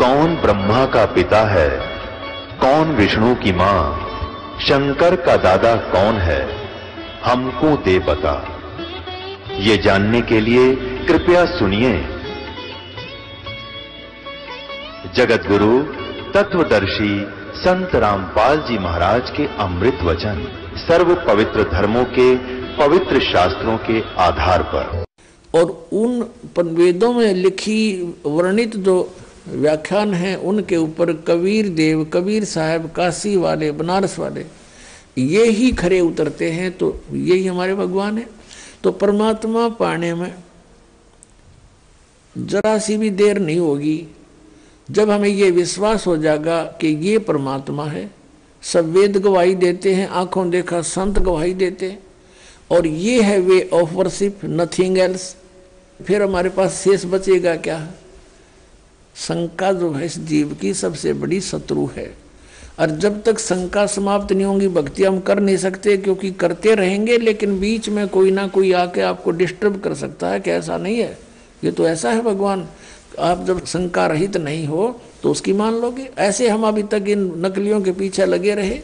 कौन ब्रह्मा का पिता है, कौन विष्णु की मां, शंकर का दादा कौन है, हमको दे पता। ये जानने के लिए कृपया सुनिए जगत गुरु तत्वदर्शी संत रामपाल जी महाराज के अमृत वचन सर्व पवित्र धर्मों के पवित्र शास्त्रों के आधार पर। और उन वेदों में लिखी वर्णित जो व्याख्यान हैं उनके ऊपर कबीर देव, कबीर साहब, काशी वाले, बनारस वाले ये ही खरे उतरते हैं। तो यही हमारे भगवान है। तो परमात्मा पाने में जरा सी भी देर नहीं होगी। जब हमें ये विश्वास हो जाएगा कि ये परमात्मा है, सब वेद गवाही देते हैं, आंखों देखा संत गवाही देते हैं, और ये है way of worship, nothing else, फिर हमारे पास शेष बचेगा क्या? शंका जो है इस जीव की सबसे बड़ी शत्रु है। और जब तक शंका समाप्त नहीं होगी भक्ति हम कर नहीं सकते, क्योंकि करते रहेंगे लेकिन बीच में कोई ना कोई आके आपको डिस्टर्ब कर सकता है कि ऐसा नहीं है, ये तो ऐसा है भगवान। आप जब शंका रहित नहीं हो तो उसकी मान लोगे। ऐसे हम अभी तक इन नकलियों के पीछे लगे रहे।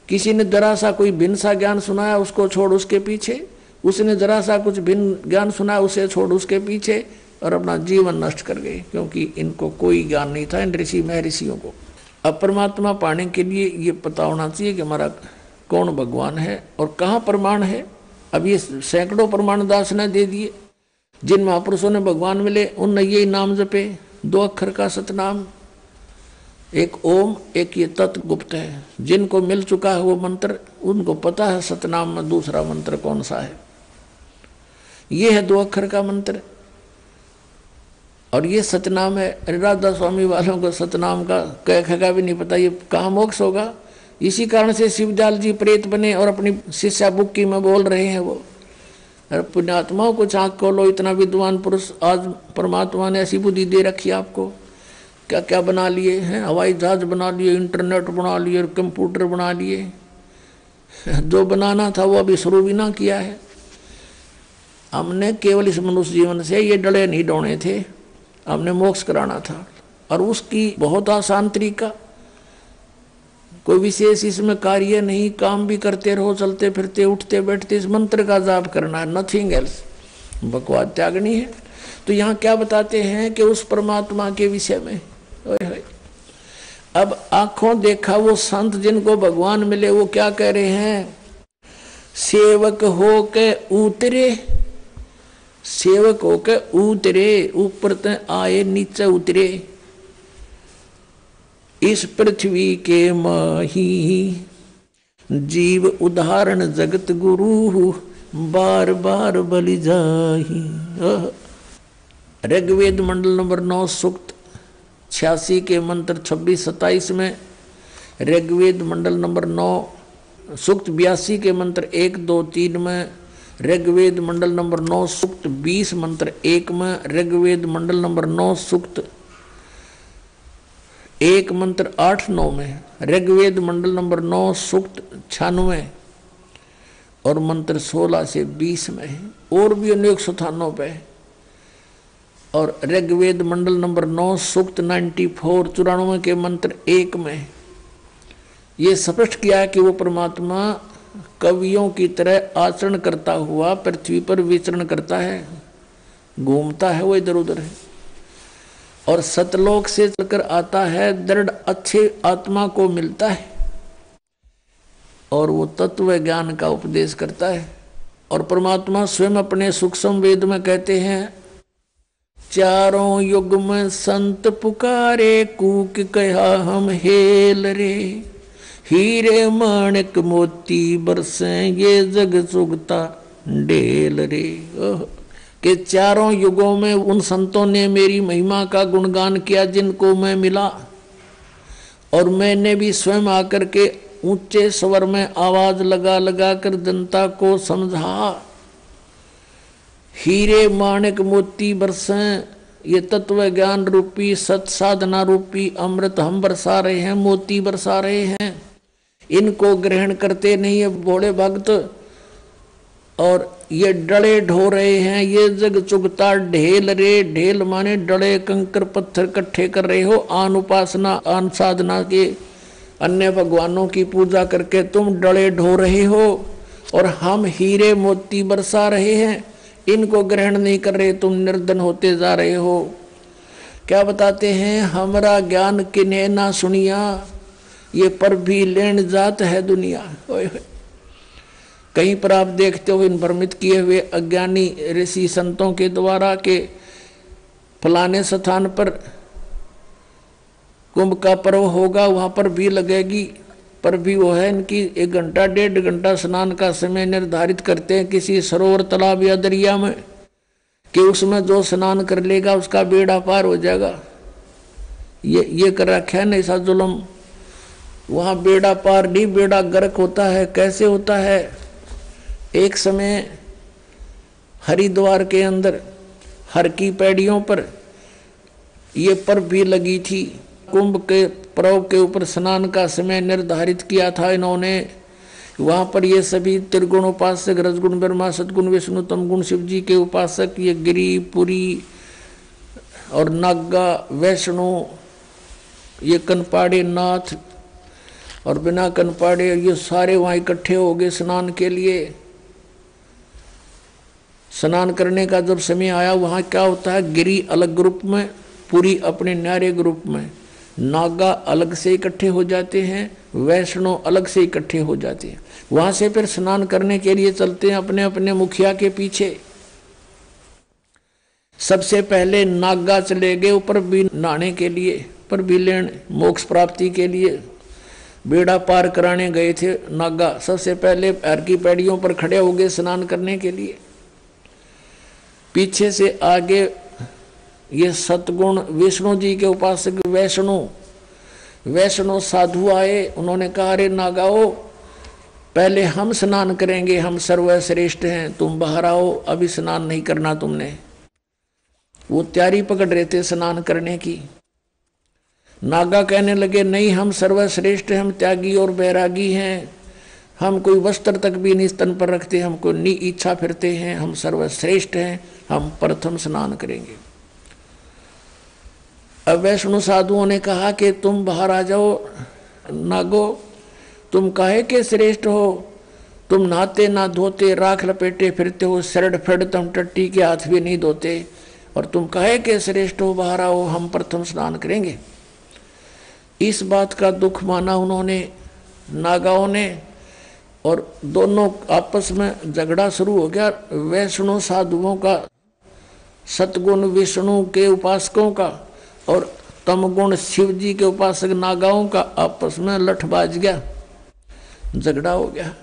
किसी ने जरा सा कोई भिन्न सा ज्ञान सुनाया, उसको छोड़ उसके पीछे, उसने जरा सा कुछ भिन्न ज्ञान सुनाया, उसे छोड़ उसके पीछे, और अपना जीवन नष्ट कर गए, क्योंकि इनको कोई ज्ञान नहीं था इन ऋषि महर्षियों को। अब परमात्मा पाने के लिए ये पता होना चाहिए कि हमारा कौन भगवान है और कहाँ प्रमाण है। अब ये सैकड़ों प्रमाण दास ने दे दिए। जिन महापुरुषों ने भगवान मिले उनने यही नाम जपे, 2 अक्षर का सतनाम, एक ओम, एक ये तत् गुप्त है। जिनको मिल चुका है वो मंत्र, उनको पता है सतनाम में दूसरा मंत्र कौन सा है। ये है 2 अक्षर का मंत्र और ये सतनाम है। राधा स्वामी वालों को सतनाम का कह का भी नहीं पता, ये कहाँ मोक्ष होगा। इसी कारण से शिवदयाल जी प्रेत बने और अपनी शिष्या बुक्की में बोल रहे हैं वो, पुण्यात्माओं को आँख खोलो, इतना विद्वान पुरुष, आज परमात्मा ने ऐसी बुद्धि दे रखी है आपको, क्या क्या बना लिए हैं, हवाई जहाज बना लिए, इंटरनेट बना लिए, कंप्यूटर बना लिए। जो बनाना था वो अभी शुरू भी ना किया है। हमने केवल इस मनुष्य जीवन से ये डले नहीं डोने थे, हमने मोक्ष कराना था, और उसकी बहुत आसान तरीका, कोई विशेष इसमें कार्य नहीं, काम भी करते रहो, चलते फिरते उठते बैठते इस मंत्र का जाप करना है, नथिंग एल्स। बकवाद त्यागनी है। तो यहाँ क्या बताते हैं कि उस परमात्मा के विषय में, अब आंखों देखा वो संत जिनको भगवान मिले वो क्या कह रहे हैं, सेवक हो के उतरे, सेवक हो के उतरे, ऊपर ते आए नीचे उतरे, इस पृथ्वी के माही जीव उदाहरण जगत गुरु, बार बार बलि जाही। ऋग्वेद मंडल नंबर 9 सूक्त 86 के मंत्र 26-27 में, ऋग्वेद मंडल नंबर 9 सूक्त 82 के मंत्र 1, 2, 3 में, ऋग्वेद मंडल नंबर 9 सूक्त 20 मंत्र 1 में, ऋग्वेद मंडल नंबर 9 सूक्त 1 मंत्र 8-9 में, ऋग्वेद मंडल नंबर 9 सूक्त 96 और मंत्र 16 से 20 में है, और भी अनेक स्थानों पे। और ऋग्वेद मंडल नंबर 9 सूक्त 94 के मंत्र 1 में ये स्पष्ट किया है कि वो परमात्मा कवियों की तरह आचरण करता हुआ पृथ्वी पर विचरण करता है, घूमता है, वो इधर उधर है, और सतलोक से चलकर आता है, दृढ़ अच्छे आत्मा को मिलता है और वो तत्व ज्ञान का उपदेश करता है। और परमात्मा स्वयं अपने सूक्ष्म वेद में कहते हैं, चारों युग में संत पुकारे, कूक कहा हम हेल रे, हीरे माणिक मोती बरसे ये जग सुगता ढेल रे। कि चारों युगों में उन संतों ने मेरी महिमा का गुणगान किया जिनको मैं मिला, और मैंने भी स्वयं आकर के ऊंचे स्वर में आवाज लगा लगा कर जनता को समझा। हीरे माणिक मोती बरसे, ये तत्व ज्ञान रूपी सत साधना रूपी अमृत हम बरसा रहे हैं, मोती बरसा रहे हैं। इनको ग्रहण करते नहीं है भोले भक्त, और ये डले ढो रहे हैं, ये जग चुगता ढेल रे, ढेल माने डले कंकर पत्थर इकट्ठे कर रहे हो, आन उपासना आन साधना के अन्य भगवानों की पूजा करके तुम डले ढो रहे हो, और हम हीरे मोती बरसा रहे हैं, इनको ग्रहण नहीं कर रहे, तुम निर्धन होते जा रहे हो। क्या बताते हैं, हमारा ज्ञान किन्हें ना सुनिया, ये पर भी लेन जात है दुनिया। कहीं पर आप देखते हो इन भ्रमित किए हुए अज्ञानी ऋषि संतों के द्वारा के फलाने स्थान पर कुंभ का पर्व होगा, वहां पर भी लगेगी, पर भी वो है इनकी 1 घंटा 1.5 घंटा स्नान का समय निर्धारित करते हैं किसी सरोवर तालाब या दरिया में, कि उसमें जो स्नान कर लेगा उसका बेड़ा पार हो जाएगा। ये कर रखा है ना ऐसा जुल्म। वहाँ बेड़ा पार नहीं, बेड़ा गर्क होता है। कैसे होता है, एक समय हरिद्वार के अंदर हर की पैड़ियों पर ये पर्व भी लगी थी। कुंभ के पर्व के ऊपर स्नान का समय निर्धारित किया था इन्होंने। वहाँ पर ये सभी त्रिगुण उपासक, रजगुण ब्रह्मा, सदगुण विष्णु, तमगुण शिव जी के उपासक, ये गिरी पुरी और नागा वैष्णो, ये कनपाड़े नाथ और बिना कनपाड़े, ये सारे वहाँ इकट्ठे हो गए स्नान के लिए। स्नान करने का जब समय आया, वहाँ क्या होता है, गिरी अलग ग्रुप में, पुरी अपने न्यारे ग्रुप में, नागा अलग से इकट्ठे हो जाते हैं, वैष्णो अलग से इकट्ठे हो जाते हैं। वहां से फिर स्नान करने के लिए चलते हैं अपने अपने मुखिया के पीछे। सबसे पहले नागा चले गए ऊपर भी नहाने के लिए, पर भी लेन मोक्ष प्राप्ति के लिए बेड़ा पार कराने गए थे नागा। सबसे पहले पैर की पैड़ियों पर खड़े हो गए स्नान करने के लिए। पीछे से आगे ये सतगुण विष्णु जी के उपासक वैष्णो साधु आए। उन्होंने कहा, अरे नागाओ, पहले हम स्नान करेंगे, हम सर्वश्रेष्ठ हैं, तुम बाहर आओ, अभी स्नान नहीं करना तुमने। वो तैयारी पकड़ रहे थे स्नान करने की। नागा कहने लगे, नहीं, हम सर्वश्रेष्ठ हैं, हम त्यागी और बैरागी हैं, हम कोई वस्त्र तक भी नहीं स्तन पर रखते, हमको नी इच्छा फिरते हैं, हम सर्वश्रेष्ठ हैं, हम प्रथम स्नान करेंगे। अब वैष्णो साधुओं ने कहा कि तुम बाहर आ जाओ नागो, तुम काहे के श्रेष्ठ हो, तुम नहाते ना धोते, राख लपेटे फिरते हो, सरड फड़ तुम टट्टी के हाथ भी नहीं धोते, और तुम काहे के श्रेष्ठ हो, बाहर आओ, हम प्रथम स्नान करेंगे। इस बात का दुख माना उन्होंने, नागाओं ने, और दोनों आपस में झगड़ा शुरू हो गया। वैष्णो साधुओं का, सतगुण विष्णु के उपासकों का, और तमगुण शिव जी के उपासक नागाओं का आपस में लठ बाज गया, झगड़ा हो गया।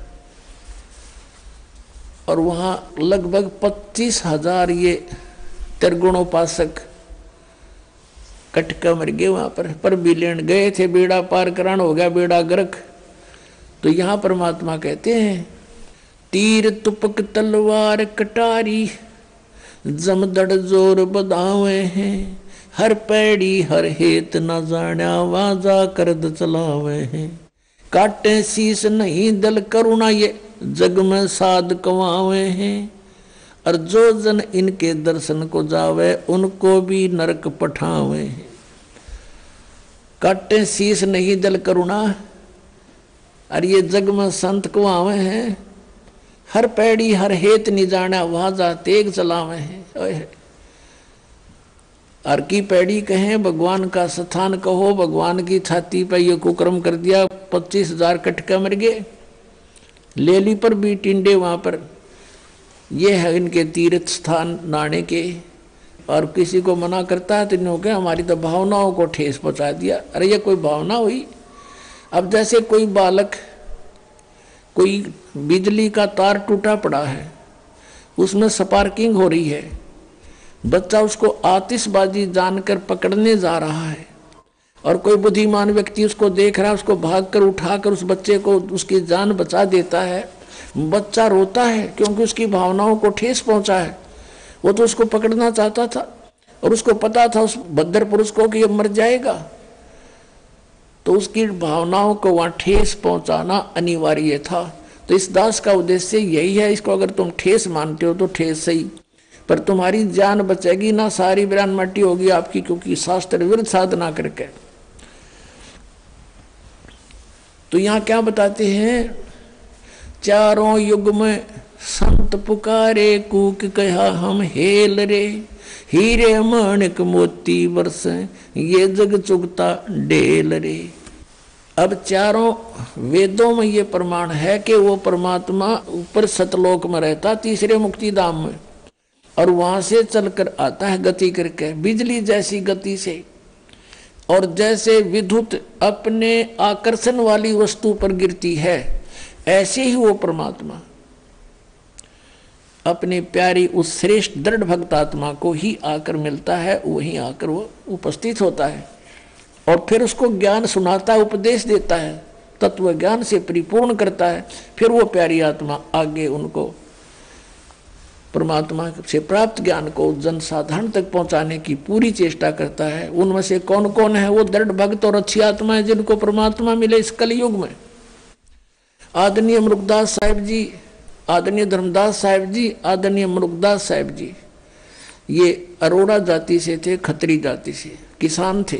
और वहां लगभग 25,000 ये त्रिगुणोपासक कटका मर गए वहां पर भी लेन गए थे, बेड़ा पार करान हो गया, बेड़ा गर्क। तो यहाँ परमात्मा कहते हैं, तीर तुपक तलवार कटारी, जमदड़ जोर बधावे हैं, हर पैड़ी हर हेत न जाण्या, वाजा करद चलावे हैं, काटे शीस नहीं दल करुणा, ये जग में साध कमावे हैं, और जो जन इनके दर्शन को जावे, उनको भी नरक पठावे हैं। काटे शीस नहीं दल करुणा, और ये जग में संत को आवे हैं, हर पैड़ी हर हेत नहीं जाना, वाजा तेग चलावे हैं। हर की पैड़ी कहें, भगवान का स्थान कहो, भगवान की छाती पर ये कुकर्म कर दिया, 25,000 कटका मर गए। लेली पर भी टिंडे वहां पर, ये है इनके तीर्थ स्थान नहाने के। और किसी को मना करता है तो इन्होंने कहा, हमारी तो भावनाओं को ठेस पहुंचा दिया। अरे ये कोई भावना हुई? अब जैसे कोई बालक, कोई बिजली का तार टूटा पड़ा है, उसमें स्पार्किंग हो रही है, बच्चा उसको आतिशबाजी जानकर पकड़ने जा रहा है, और कोई बुद्धिमान व्यक्ति उसको देख रहा है, उसको भागकर उठाकर उस बच्चे को उसकी जान बचा देता है। बच्चा रोता है क्योंकि उसकी भावनाओं को ठेस पहुंचा है। वो तो उसको पकड़ना चाहता था, और उसको पता था उस भद्र पुरुष को कि ये मर जाएगा, तो उसकी भावनाओं को वहां ठेस पहुंचाना अनिवार्य था। तो इस दास का उद्देश्य यही है। इसको अगर तुम ठेस मानते हो तो ठेस सही, पर तुम्हारी जान बचेगी ना, सारी वीरान मट्टी होगी आपकी, क्योंकि शास्त्र विरुद्ध साधना करके। तो यहाँ क्या बताते हैं, चारों युग में संत पुकारे, कूक कहा हम हेल रे, हीरे माणिक मोती वर्ष, ये जग चुगता ढेल रे। अब चारों वेदों में ये प्रमाण है कि वो परमात्मा ऊपर सतलोक में रहता, तीसरे मुक्ति धाम में, और वहां से चलकर आता है गति करके, बिजली जैसी गति से। और जैसे विद्युत अपने आकर्षण वाली वस्तु पर गिरती है, ऐसे ही वो परमात्मा अपनी प्यारी उस श्रेष्ठ दृढ़ भक्त आत्मा को ही आकर मिलता है, वहीं आकर वो उपस्थित होता है और फिर उसको ज्ञान सुनाता है, उपदेश देता है, तत्व ज्ञान से परिपूर्ण करता है। फिर वो प्यारी आत्मा आगे उनको परमात्मा से प्राप्त ज्ञान को जनसाधारण तक पहुंचाने की पूरी चेष्टा करता है। उनमें से कौन कौन है वो दृढ़ भक्त और अच्छी आत्मा है जिनको परमात्मा मिले इस कलयुग में? आदरणीय मुरुगदास साहिब जी, आदरणीय धर्मदास साहिब जी, आदरणीय मुरुगदास साहिब जी, ये अरोड़ा जाति से थे, खत्री जाति से, किसान थे।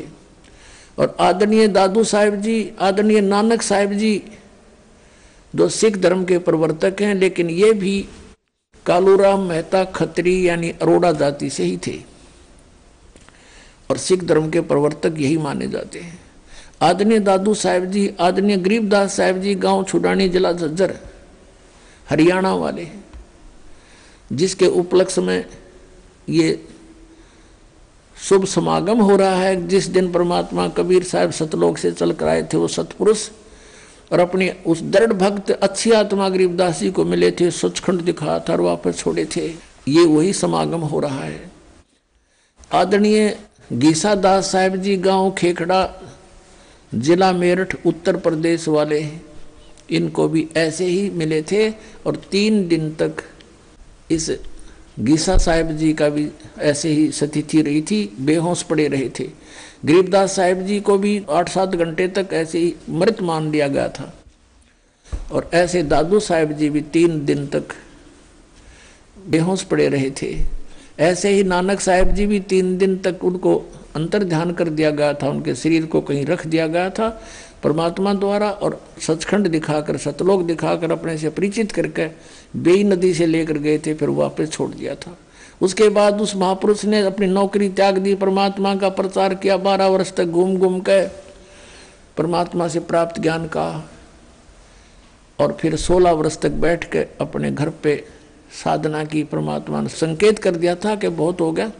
और आदरणीय दादू साहिब जी, आदरणीय नानक साहिब जी, जो सिख धर्म के प्रवर्तक हैं, लेकिन ये भी कालूराम मेहता खत्री यानी अरोड़ा जाति से ही थे और सिख धर्म के प्रवर्तक यही माने जाते हैं। आदरणीय दादू साहिब जी, आदरणीय गरीबदास साहिब जी, गांव छुडानी, जिला झज्जर, हरियाणा वाले, जिसके उपलक्ष्य में ये शुभ समागम हो रहा है। जिस दिन परमात्मा कबीर साहब सतलोक से चल कर आए थे, वो सतपुरुष, और अपने उस दृढ़ भक्त अच्छी आत्मा गरीबदास जी को मिले थे, सचखंड दिखा था और वापस छोड़े थे। ये वही समागम हो रहा है। आदरणीय गीसा दास साहिब जी, गांव खेखड़ा, जिला मेरठ, उत्तर प्रदेश वाले, इनको भी ऐसे ही मिले थे और 3 दिन तक इस गीसा साहिब जी का भी ऐसे ही स्थिति रही थी, बेहोश पड़े रहे थे। गरीबदास साहिब जी को भी 8-7 घंटे तक ऐसे ही मृत मान लिया गया था। और ऐसे दादू साहिब जी भी 3 दिन तक बेहोश पड़े रहे थे। ऐसे ही नानक साहिब जी भी 3 दिन तक उनको अंतर ध्यान कर दिया गया था, उनके शरीर को कहीं रख दिया गया था परमात्मा द्वारा, और सचखंड दिखाकर, सतलोक दिखाकर अपने से परिचित करके बेई नदी से लेकर गए थे, फिर वापस छोड़ दिया था। उसके बाद उस महापुरुष ने अपनी नौकरी त्याग दी, परमात्मा का प्रचार किया, 12 वर्ष तक घूम घूम के परमात्मा से प्राप्त ज्ञान का, और फिर 16 वर्ष तक बैठ के अपने घर पे साधना की। परमात्मा ने संकेत कर दिया था कि बहुत हो गया,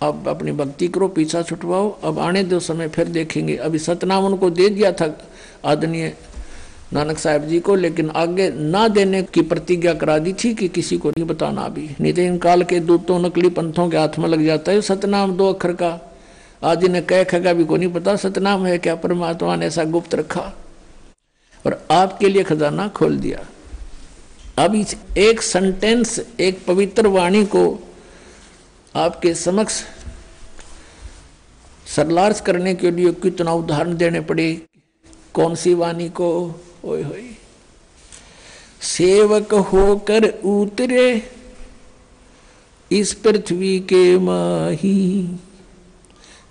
अब अपनी भक्ति करो, पीछा छुटवाओ, अब आने दो समय, फिर देखेंगे। अभी सतनाम उनको दे दिया था आदरणीय नानक साहिब जी को, लेकिन आगे ना देने की प्रतिज्ञा करा दी थी कि किसी को नहीं बताना भी, नहीं तो इन काल के दूतों नकली पंथों के हाथ में लग जाता है सतनाम 2 अक्षर का। आज इन्हें कह खगा भी को नहीं पता सतनाम है क्या, परमात्मा ने ऐसा गुप्त रखा और आपके लिए खजाना खोल दिया। अब इस एक सेंटेंस, एक पवित्र वाणी को आपके समक्ष सरलार्थ करने के लिए कितना उदाहरण देने पड़े। कौन सी वाणी को? ओए होए, सेवक होकर उतरे इस पृथ्वी के माही,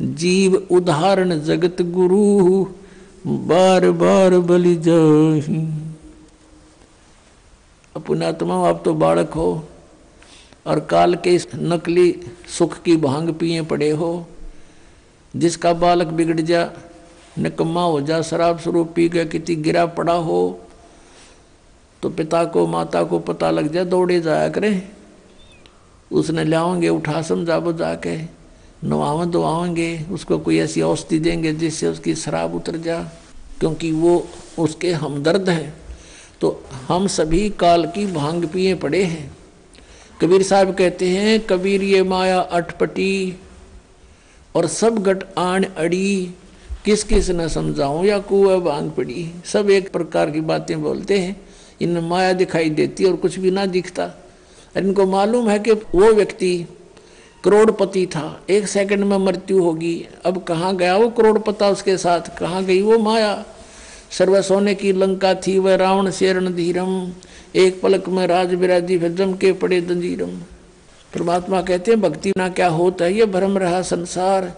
जीव उदाहरण जगत गुरु, बार बार बलि जाहि। पुण्यात्मा, आप तो बालक हो और काल के इस नकली सुख की भांग पिए पड़े हो। जिसका बालक बिगड़ जा, निकम्मा हो जा, शराब स्वरूप पी के किसी गिरा पड़ा हो, तो पिता को माता को पता लग जाए, दौड़े जाया करें, उसने लाओगे, उठा समझा बुझा के नवाव दुआएंगे, उसको कोई ऐसी औषधि देंगे जिससे उसकी शराब उतर जा, क्योंकि वो उसके हमदर्द हैं। तो हम सभी काल की भांग पिए पड़े हैं। कबीर साहब कहते हैं, कबीर ये माया अटपटी और सब गट आन अड़ी, किस किस न समझाऊं या कुआ भांग पड़ी। सब एक प्रकार की बातें बोलते हैं, इनमें माया दिखाई देती और कुछ भी ना दिखता। इनको मालूम है कि वो व्यक्ति करोड़पति था, 1 सेकंड में मृत्यु होगी। अब कहाँ गया वो करोड़पति, उसके साथ कहाँ गई वो माया? सर्व सोने की लंका थी वह रावण से रणधीरम, एक पलक में राज विराजी फिर जम के पड़े जंजीरम। परमात्मा कहते हैं भक्ति ना क्या होता है, ये भ्रम रहा संसार,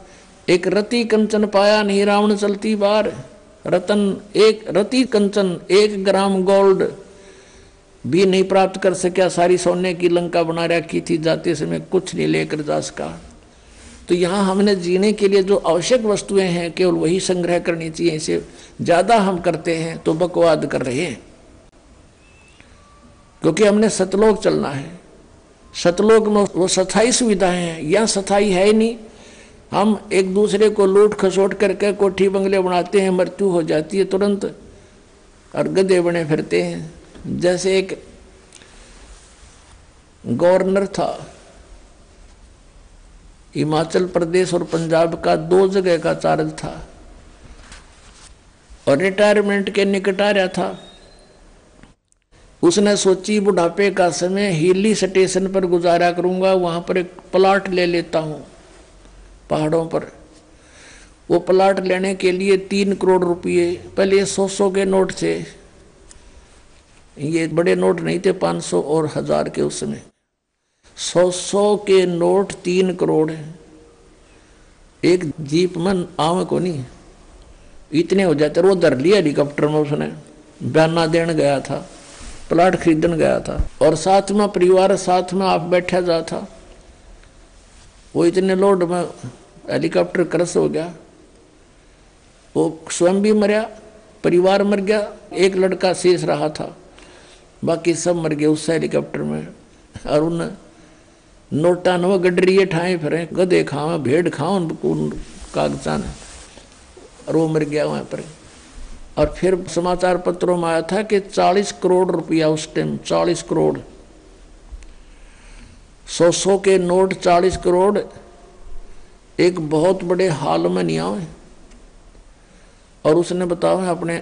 एक रति कंचन पाया नहीं रावण चलती बार। रतन एक रति कंचन 1 ग्राम गोल्ड भी नहीं प्राप्त कर सका, सारी सोने की लंका बना रखी थी, जाते समय कुछ नहीं लेकर जा सका। तो यहाँ हमने जीने के लिए जो आवश्यक वस्तुएं हैं केवल वही संग्रह करनी चाहिए, इसे ज्यादा हम करते हैं तो बकवाद कर रहे हैं। क्योंकि हमने सतलोक चलना है, सतलोक में वो स्थायी सुविधाएं हैं, यहाँ स्थायी है ही नहीं। हम एक दूसरे को लूट खसोट करके कोठी बंगले बनाते हैं, मृत्यु हो जाती है तुरंत और गधे बने फिरते हैं। जैसे एक गवर्नर था हिमाचल प्रदेश और पंजाब का, 2 जगह का चार्ज था और रिटायरमेंट के निकट आ रहा था। उसने सोची बुढ़ापे का समय हिली स्टेशन पर गुजारा करूंगा, वहां पर एक प्लाट ले लेता हूं पहाड़ों पर। वो प्लाट लेने के लिए 3 करोड़ रुपये, पहले 100 के नोट थे, ये बड़े नोट नहीं थे 500 और 1000 के, उस समय 100 के नोट 3 करोड़ एक जीप में आवे को नहीं, इतने हो जाते। वो धर लिया हेलीकॉप्टर में, उसने बयाना देने गया था, प्लाट खरीदने गया था और साथ में परिवार साथ में आप बैठा जा था। वो इतने लोड में हेलीकॉप्टर क्रश हो गया, वो स्वयं भी मरा, परिवार मर गया, एक लड़का शेष रहा था, बाकी सब मर गए उस हेलीकॉप्टर में। और उन नोटा न गडरिए ठाए फिरे, गधे खाओ भेड़ खाओ उन कागजान, और वो मर गया वहां पर। और फिर समाचार पत्रों में आया था कि 40 करोड़ रुपया उस टाइम, 40 करोड़, 100 के नोट 40 करोड़ एक बहुत बड़े हाल में नहीं आए। और उसने बताया अपने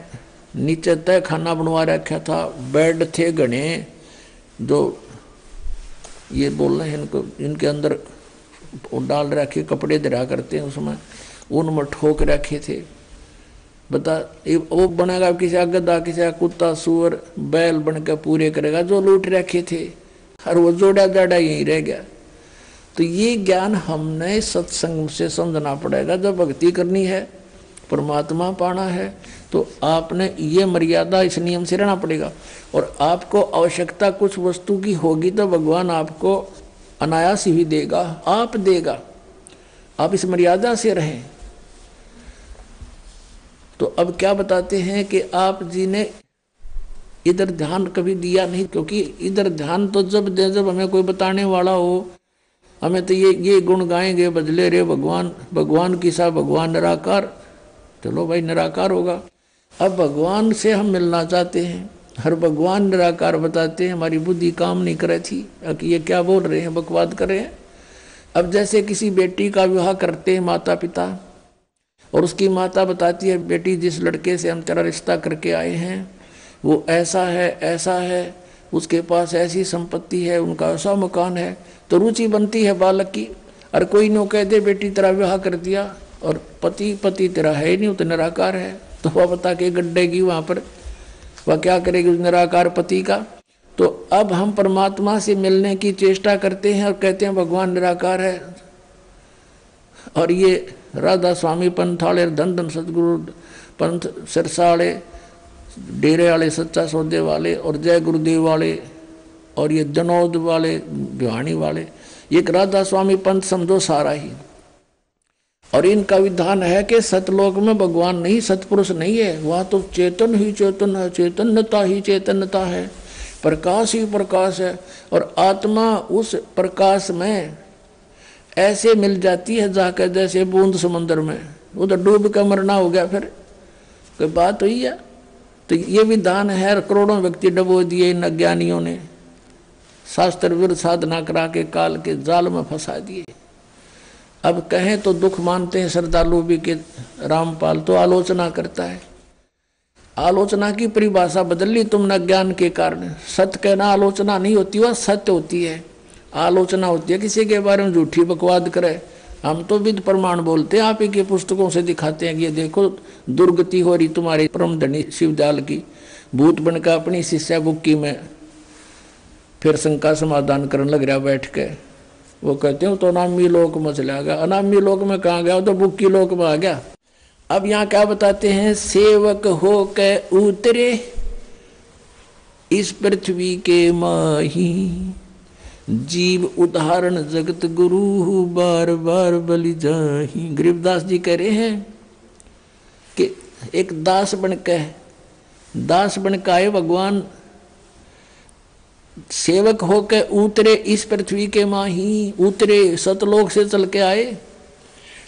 नीचे तय खाना बनवा रखा था, बेड थे घने, जो ये बोल रहे हैं इनको, इनके अंदर डाल रखे कपड़े दरा करते हैं, उसमें उनमें ठोक रखे थे। बता वो बनेगा किसी गधा, किसी कुत्ता, सुअर, बैल बन के पूरे करेगा जो लूट रखे थे, और वो जोड़ा जाड़ा यहीं रह गया। तो ये ज्ञान हमने सत्संग से समझना पड़ेगा। जब भक्ति करनी है, परमात्मा पाना है, तो आपने ये मर्यादा, इस नियम से रहना पड़ेगा। और आपको आवश्यकता कुछ वस्तु की होगी तो भगवान आपको अनायास ही देगा, आप देगा, आप इस मर्यादा से रहें। तो अब क्या बताते हैं कि आप जी ने इधर ध्यान कभी दिया नहीं, क्योंकि इधर ध्यान तो जब दे जब हमें कोई बताने वाला हो। हमें तो ये गुण गाएंगे, बदले रे भगवान, भगवान की सा भगवान निराकार, चलो भाई निराकार होगा। अब भगवान से हम मिलना चाहते हैं, हर भगवान निराकार बताते हैं, हमारी बुद्धि काम नहीं करे थी कि ये क्या बोल रहे हैं, बकवाद कर रहे हैं। अब जैसे किसी बेटी का विवाह करते हैं माता पिता, और उसकी माता बताती है बेटी जिस लड़के से हम तेरा रिश्ता करके आए हैं वो ऐसा है ऐसा है, उसके पास ऐसी संपत्ति है, उनका ऐसा मकान है, तो रुचि बनती है बालक की। और कोई नो कह दे बेटी तेरा विवाह कर दिया और पति तेरा है ही नहीं, वो तो निराकार है, तो वह बता के गड्ढेगी वहाँ पर, वह क्या करेगी उस निराकार पति का। तो अब हम परमात्मा से मिलने की चेष्टा करते हैं और कहते हैं भगवान निराकार है। और ये राधा स्वामी पंथ वाले, धन धन सतगुरु पंथ सिरसा वाले, डेरे वाले, सच्चा सौदे वाले, और जय गुरुदेव वाले, और ये जनौद वाले, भिवानी वाले, एक राधा स्वामी पंथ समझो सारा ही। और इनका विधान है कि सतलोक में भगवान नहीं, सतपुरुष नहीं है, वहाँ तो चेतन ही चेतन है, चैतन्यता ही चैतन्यता है, प्रकाश ही प्रकाश है। और आत्मा उस प्रकाश में ऐसे मिल जाती है जाकर जैसे बूंद समंदर में, वो तो डूब कर मरना हो गया, फिर कोई बात हुई है। तो ये विधान है, करोड़ों व्यक्ति डबो दिए इन अज्ञानियों ने, शास्त्र विरुद्ध साधना करा के काल के जाल में फंसा दिए। अब कहें तो दुख मानते हैं श्रद्धालु भी कि रामपाल तो आलोचना करता है। आलोचना की परिभाषा बदल ली तुमने अज्ञान के कारण। सत्य कहना आलोचना नहीं होती, वह सत्य होती है। आलोचना होती है किसी के बारे में झूठी बकवाद करे, हम तो विद प्रमाण बोलते हैं, आप ही के पुस्तकों से दिखाते हैं कि ये देखो दुर्गति हो रही तुम्हारे परम धनी शिवदयाल की। भूत बनकर अपनी शिष्या बुक्की में फिर शंका समाधान करने लग रहा बैठ के। वो कहते हो तो अनामी लोक में चला गया। अनामी लोक में कहाँ गया? तो बुक्की लोक में आ गया। अब यहाँ क्या बताते हैं? सेवक हो के उतरे इस पृथ्वी के माही, जीव उदाहरण जगत गुरु बार बार बलि जाही। गरीबदास जी कह रहे हैं कि एक दास बनकर आए भगवान, सेवक होके उतरे इस पृथ्वी के माही, उतरे सतलोक से चल के आए।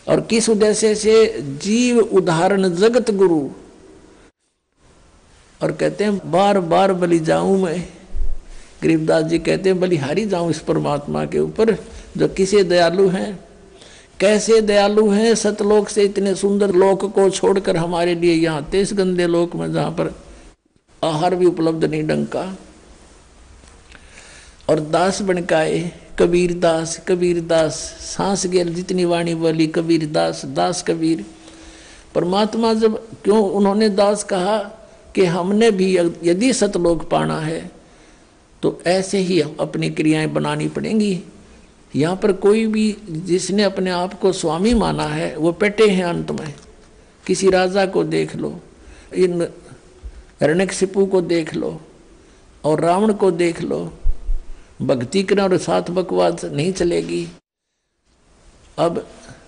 और किस उद्देश्य से? जीव उदाहरण जगत गुरु। और कहते हैं बार बार बलि जाऊं मैं। गरीबदास जी कहते हैं बलिहारी जाऊं इस परमात्मा के ऊपर जो किसे दयालु हैं, कैसे दयालु हैं। सतलोक से इतने सुंदर लोक को छोड़कर हमारे लिए यहाँ आते इस गंदे लोक में जहाँ पर आहार भी उपलब्ध नहीं ढंग का। और दास बनकाए कबीरदास सांस गेल जितनी वाणी बोली कबीरदास, दास कबीर। परमात्मा जब क्यों उन्होंने दास कहा कि हमने भी यदि सतलोक पाना है तो ऐसे ही हम अपनी क्रियाएं बनानी पड़ेंगी। यहाँ पर कोई भी जिसने अपने आप को स्वामी माना है वो पेटे हैं अंत में। किसी राजा को देख लो, इन हिरण्यकशिपु को देख लो और रावण को देख लो, भक्ति करें और साथ बकवास नहीं चलेगी। अब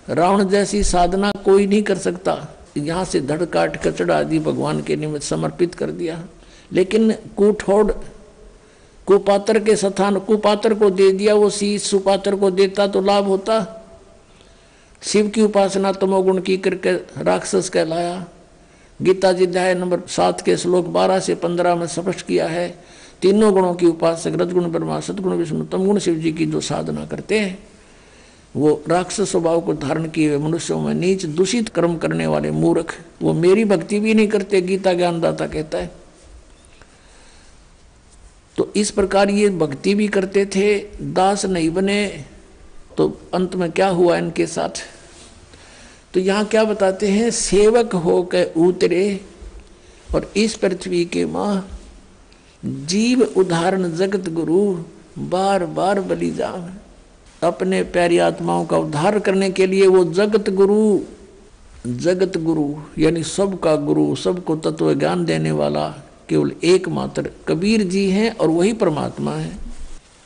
रावण जैसी साधना कोई नहीं कर सकता। यहाँ से धड़ काट कर चढ़ा दी, भगवान के निमित्त समर्पित कर दिया। लेकिन कुठोड़ कुपात्र के स्थान कुपात्र को दे दिया, वो शीश सुपात्र को देता तो लाभ होता। शिव की उपासना तमोगुण की करके राक्षस कहलाया। गीता जी अध्याय नंबर 7 के श्लोक 12 से 15 में स्पष्ट किया है। तीनों गुणों की उपासक रजगुण ब्रह्मा सतगुण विष्णु तमगुण शिव जी की जो साधना करते हैं वो राक्षस स्वभाव को धारण किए हुए मनुष्यों में नीच दूषित कर्म करने वाले मूर्ख, वो मेरी भक्ति भी नहीं करते, गीता ज्ञानदाता कहता है। तो इस प्रकार ये भक्ति भी करते थे, दास नहीं बने, तो अंत में क्या हुआ इनके साथ? तो यहाँ क्या बताते हैं? सेवक हो के उतरे और इस पृथ्वी के माँ, जीव उदाहरण जगत गुरु बार बार बलि जाम। अपने प्यारी आत्माओं का उद्धार करने के लिए वो जगत गुरु यानी सबका गुरु, सबको तत्व ज्ञान देने वाला केवल एकमात्र कबीर जी हैं और वही परमात्मा है।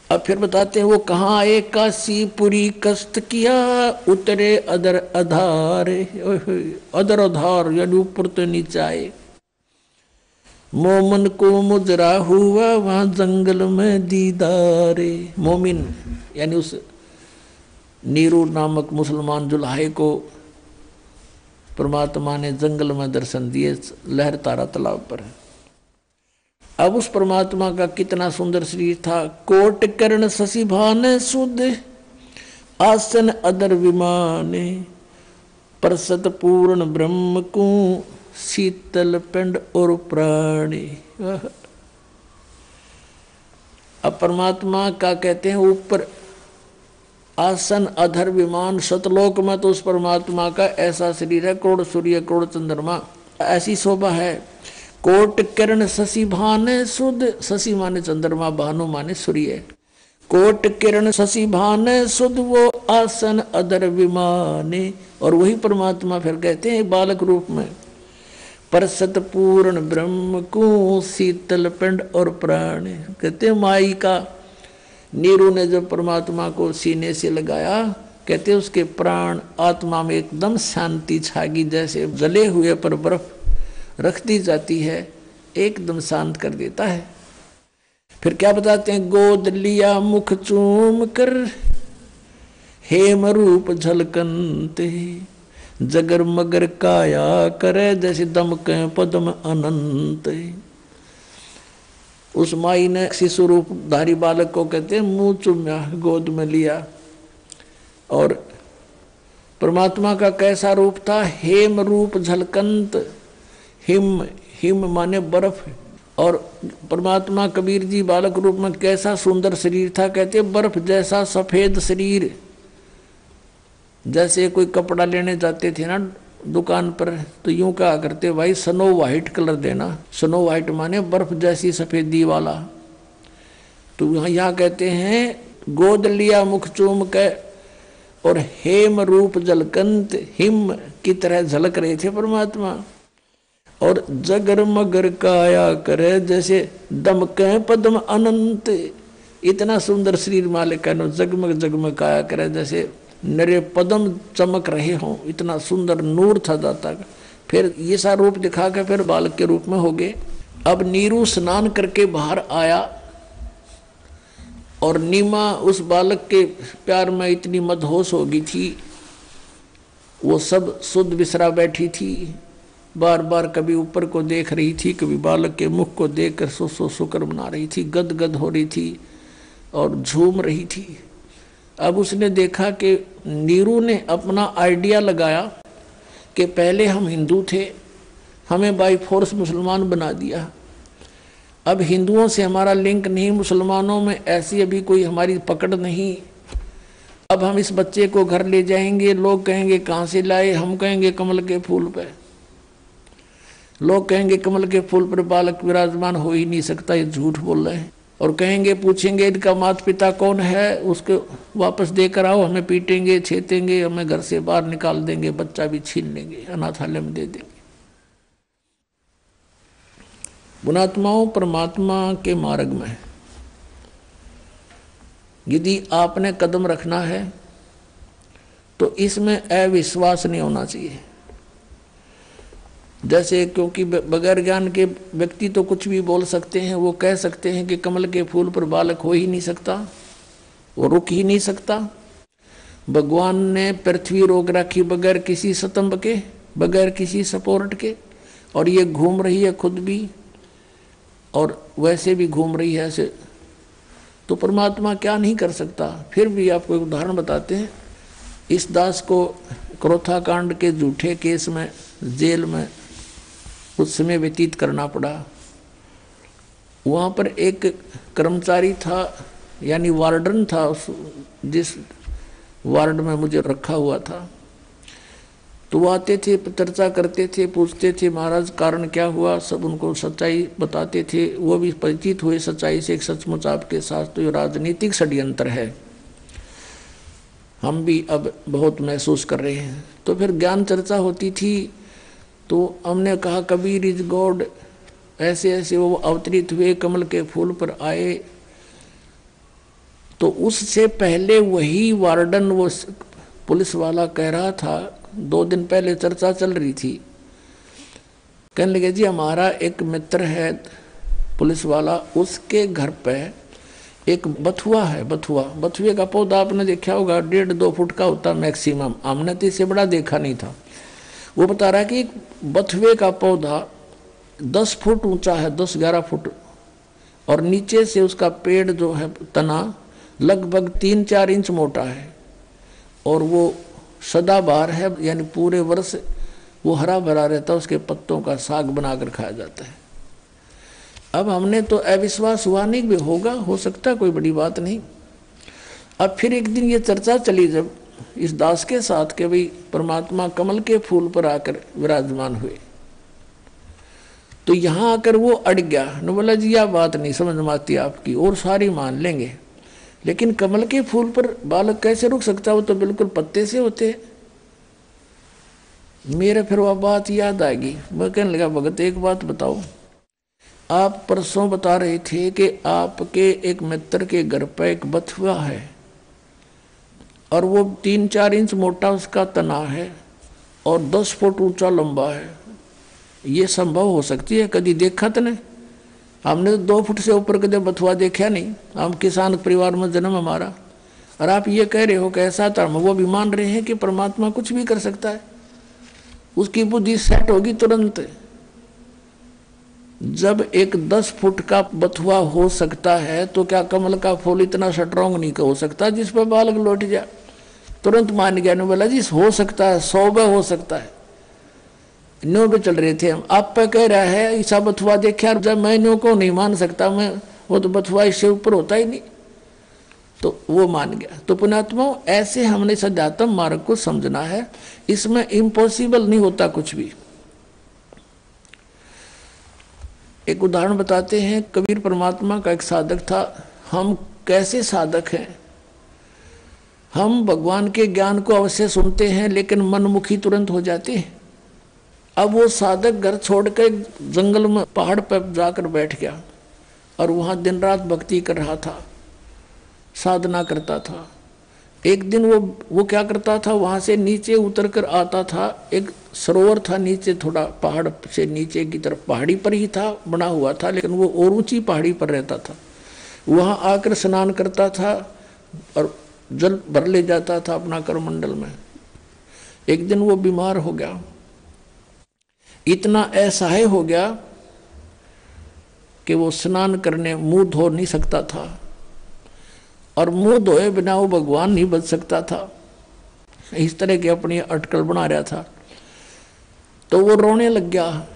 अब फिर बताते हैं वो कहाँ आए? काशीपुरी कष्ट किया उतरे अदर आधार यानी ऊपर तो नीचे आए। मोमन को मुजरा हुआ वहां जंगल में दीदारे। मोमिन यानी उस नीरू नामक मुसलमान जुल्हे को परमात्मा ने जंगल में दर्शन दिए लहर तारा तालाब पर। अब उस परमात्मा का कितना सुंदर शरीर था। कोट कर्ण शशि भान सुध आसन अदर विमाने, परसत पूर्ण ब्रह्म को शीतल पिंड और प्राणी। अब परमात्मा का कहते हैं ऊपर आसन अधर विमान। सतलोक में तो उस परमात्मा का ऐसा शरीर है, करोड़ सूर्य करोड़ चंद्रमा, ऐसी शोभा है। कोट किरण शशि भान सुध, शशि माने चंद्रमा, भानु माने सूर्य। कोट किरण शशि भान सुध वो आसन अधर विमाने। और वही परमात्मा फिर कहते हैं बालक रूप में, परसत पूर्ण ब्रह्म को शीतल पिंड और प्राण। कहते हैं माई का नीरू ने जब परमात्मा को सीने से लगाया, कहते उसके प्राण आत्मा में एकदम शांति छागी, जैसे जले हुए पर बर्फ रख दी जाती है, एकदम शांत कर देता है। फिर क्या बताते हैं? गोद लिया मुख चूम कर हेम रूप झलकनते, जगर मगर काया करे जैसे दमके पद्म अनंत। उस माई ने शिशु रूपधारी बालक को कहते हैं मुंह चुम्या, गोद में लिया। और परमात्मा का कैसा रूप था? हेम रूप झलकंत। हिम माने बर्फ। और परमात्मा कबीर जी बालक रूप में कैसा सुंदर शरीर था? कहते बर्फ जैसा सफेद शरीर। जैसे कोई कपड़ा लेने जाते थे ना दुकान पर, तो यूं कहा करते, भाई स्नो वाइट कलर देना। स्नो वाइट माने बर्फ जैसी सफेदी वाला। तो यहाँ कहते हैं गोद लिया मुख चूम के और हेम रूप जलकंत हिम की तरह झलक रहे थे परमात्मा। और जगर मगर काया करे जैसे दमके पद्म अनंत, इतना सुंदर शरीर मालिक का, जगमग जगमग काया करे जैसे नरे पद्म चमक रहे हों, इतना सुंदर नूर था दाता का। फिर ये सा रूप दिखा के फिर बालक के रूप में हो गए। अब नीरू स्नान करके बाहर आया और नीमा उस बालक के प्यार में इतनी मदहोश हो गई थी, वो सब शुद्ध विसरा बैठी थी, बार बार कभी ऊपर को देख रही थी, कभी बालक के मुख को देखकर सो शुक्र बना रही थी, गदगद हो रही थी और झूम रही थी। अब उसने देखा कि नीरू ने अपना आइडिया लगाया कि पहले हम हिंदू थे, हमें बाई फोर्स मुसलमान बना दिया। अब हिंदुओं से हमारा लिंक नहीं, मुसलमानों में ऐसी अभी कोई हमारी पकड़ नहीं। अब हम इस बच्चे को घर ले जाएंगे, लोग कहेंगे कहाँ से लाए, हम कहेंगे कमल के फूल पे, लोग कहेंगे कमल के फूल पर बालक विराजमान हो ही नहीं सकता, ये झूठ बोल रहे हैं। और कहेंगे पूछेंगे इनका माता पिता कौन है, उसको वापस देकर आओ, हमें पीटेंगे छेतेंगे, हमें घर से बाहर निकाल देंगे, बच्चा भी छीन लेंगे, अनाथालय में दे देंगे। गुणात्माओं परमात्मा के मार्ग में यदि आपने कदम रखना है तो इसमें अविश्वास नहीं होना चाहिए। जैसे क्योंकि बगैर ज्ञान के व्यक्ति तो कुछ भी बोल सकते हैं, वो कह सकते हैं कि कमल के फूल पर बालक हो ही नहीं सकता, वो रुक ही नहीं सकता। भगवान ने पृथ्वी रोक रखी बगैर किसी स्तंभ के, बगैर किसी सपोर्ट के, और ये घूम रही है खुद भी और वैसे भी घूम रही है ऐसे, तो परमात्मा क्या नहीं कर सकता। फिर भी आपको एक उदाहरण बताते हैं। इस दास को क्रोथा कांड के झूठे केस में जेल में कुछ समय व्यतीत करना पड़ा। वहाँ पर एक कर्मचारी था, यानी वार्डन था, उस जिस वार्ड में मुझे रखा हुआ था। तो वो आते थे, चर्चा करते थे, पूछते थे महाराज कारण क्या हुआ, सब उनको सच्चाई बताते थे। वो भी परिचित हुए सच्चाई से, एक सचमुच आपके साथ तो ये राजनीतिक षड्यंत्र है, हम भी अब बहुत महसूस कर रहे हैं। तो फिर ज्ञान चर्चा होती थी, तो हमने कहा कबीर इज गॉड, ऐसे ऐसे वो अवतरित हुए, कमल के फूल पर आए। तो उससे पहले वही वार्डन, वो पुलिस वाला कह रहा था, 2 दिन पहले चर्चा चल रही थी, कहने लगे जी हमारा एक मित्र है पुलिस वाला, उसके घर पे एक बथुआ है। बथुए का पौधा आपने देखा होगा, 1.5-2 फुट का होता मैक्सिमम, हमने तो इससे बड़ा देखा नहीं था। वो बता रहा है कि बथुए का पौधा 10 फुट ऊंचा है, 10-11 फुट, और नीचे से उसका पेड़ जो है तना लगभग 3-4 इंच मोटा है, और वो सदाबहार है, यानी पूरे वर्ष वो हरा भरा रहता है, उसके पत्तों का साग बनाकर खाया जाता है। अब हमने तो अविश्वास हुआ नहीं भी होगा, हो सकता कोई बड़ी बात नहीं। अब फिर एक दिन ये चर्चा चली जब इस दास के साथ के भाई परमात्मा कमल के फूल पर आकर विराजमान हुए, तो यहाँ आकर वो अड़ गया न, बोला जी यह बात नहीं समझ में आती आपकी, और सारी मान लेंगे, लेकिन कमल के फूल पर बालक कैसे रुक सकता, वो तो बिल्कुल पत्ते से होते। मेरे फिर वह बात याद आएगी, मैं कहने लगा भगत एक बात बताओ, आप परसों बता रहे थे कि आपके एक मित्र के घर पर एक बथुआ है और वो 3-4 इंच मोटा उसका तना है और 10 फुट ऊंचा लंबा है, ये संभव हो सकती है? कभी देखा तो नहीं, हमने तो 2 फुट से ऊपर कदे बथुआ देखा नहीं, हम किसान परिवार में जन्म हमारा, और आप ये कह रहे हो कि ऐसा धर्म, वो भी मान रहे हैं कि परमात्मा कुछ भी कर सकता है। उसकी बुद्धि सेट होगी तुरंत। जब एक 10 फुट का बथुआ हो सकता है तो क्या कमल का फूल इतना स्ट्रॉन्ग नहीं हो सकता जिस पर बालक लौट जाए? तुरंत मान गया, ने बोला जी हो सकता है, 100 हो सकता है। न्यू पे चल रहे थे हम, आप पे कह रहा है ऐसा बथुआ देखा, जब मैं न्यू को नहीं मान सकता, मैं वो तो बथुआ इससे ऊपर होता ही नहीं। तो वो मान गया। तो पुण्यात्माओं, ऐसे हमने इस अध्यात्म मार्ग को समझना है, इसमें इम्पॉसिबल नहीं होता कुछ भी। एक उदाहरण बताते हैं, कबीर परमात्मा का एक साधक था। हम कैसे साधक हैं, हम भगवान के ज्ञान को अवश्य सुनते हैं लेकिन मनमुखी तुरंत हो जाते हैं। अब वो साधक घर छोड़कर जंगल में पहाड़ पर जाकर बैठ गया और वहां दिन रात भक्ति कर रहा था, साधना करता था। एक दिन वो क्या करता था, वहां से नीचे उतर कर आता था। एक सरोवर था नीचे, थोड़ा पहाड़ से नीचे की तरफ, पहाड़ी पर ही था, बना हुआ था, लेकिन वो और ऊंची पहाड़ी पर रहता था। वहां आकर स्नान करता था और जल भर ले जाता था अपना करमंडल में। एक दिन वो बीमार हो गया, इतना असहाय हो गया कि वो स्नान करने मुंह धो नहीं सकता था, और मुंह धोए बिना वो भगवान नहीं बच सकता था। इस तरह की अपनी अटकल बना रहा था। तो वो रोने लग गया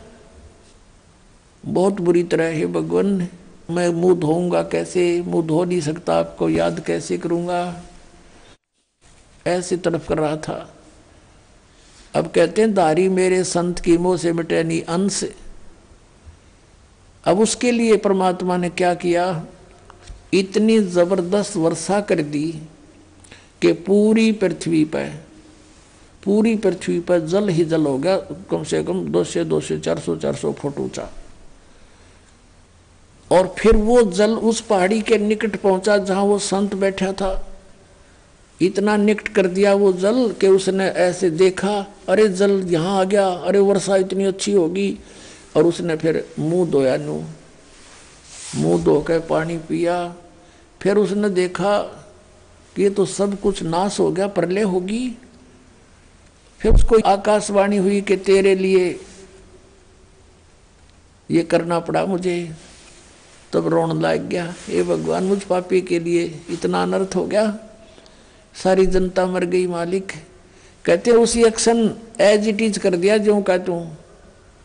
बहुत बुरी तरह, हे भगवान मैं मुंह धोऊंगा कैसे, मुंह धो नहीं सकता, आपको याद कैसे करूंगा, ऐसे तड़प कर रहा था। अब कहते हैं, दारी मेरे संत की मोह से मिटे नहीं अंश। अब उसके लिए परमात्मा ने क्या किया, इतनी जबरदस्त वर्षा कर दी कि पूरी पृथ्वी पर जल ही जल हो गया, कम से कम 200 400 फुट ऊंचा। और फिर वो जल उस पहाड़ी के निकट पहुंचा जहां वो संत बैठा था। इतना निकट कर दिया वो जल कि उसने ऐसे देखा, अरे जल यहाँ आ गया, अरे वर्षा इतनी अच्छी होगी। और उसने फिर मुंह धोया, मुंह धो के पानी पिया। फिर उसने देखा कि ये तो सब कुछ नाश हो गया, प्रलय होगी। फिर उसको आकाशवाणी हुई कि तेरे लिए ये करना पड़ा मुझे। तब रोने लग गया, हे भगवान मुझ पापी के लिए इतना अनर्थ हो गया, सारी जनता मर गई मालिक। कहते उसी एक्शन एज इट इज कर दिया, जो का तू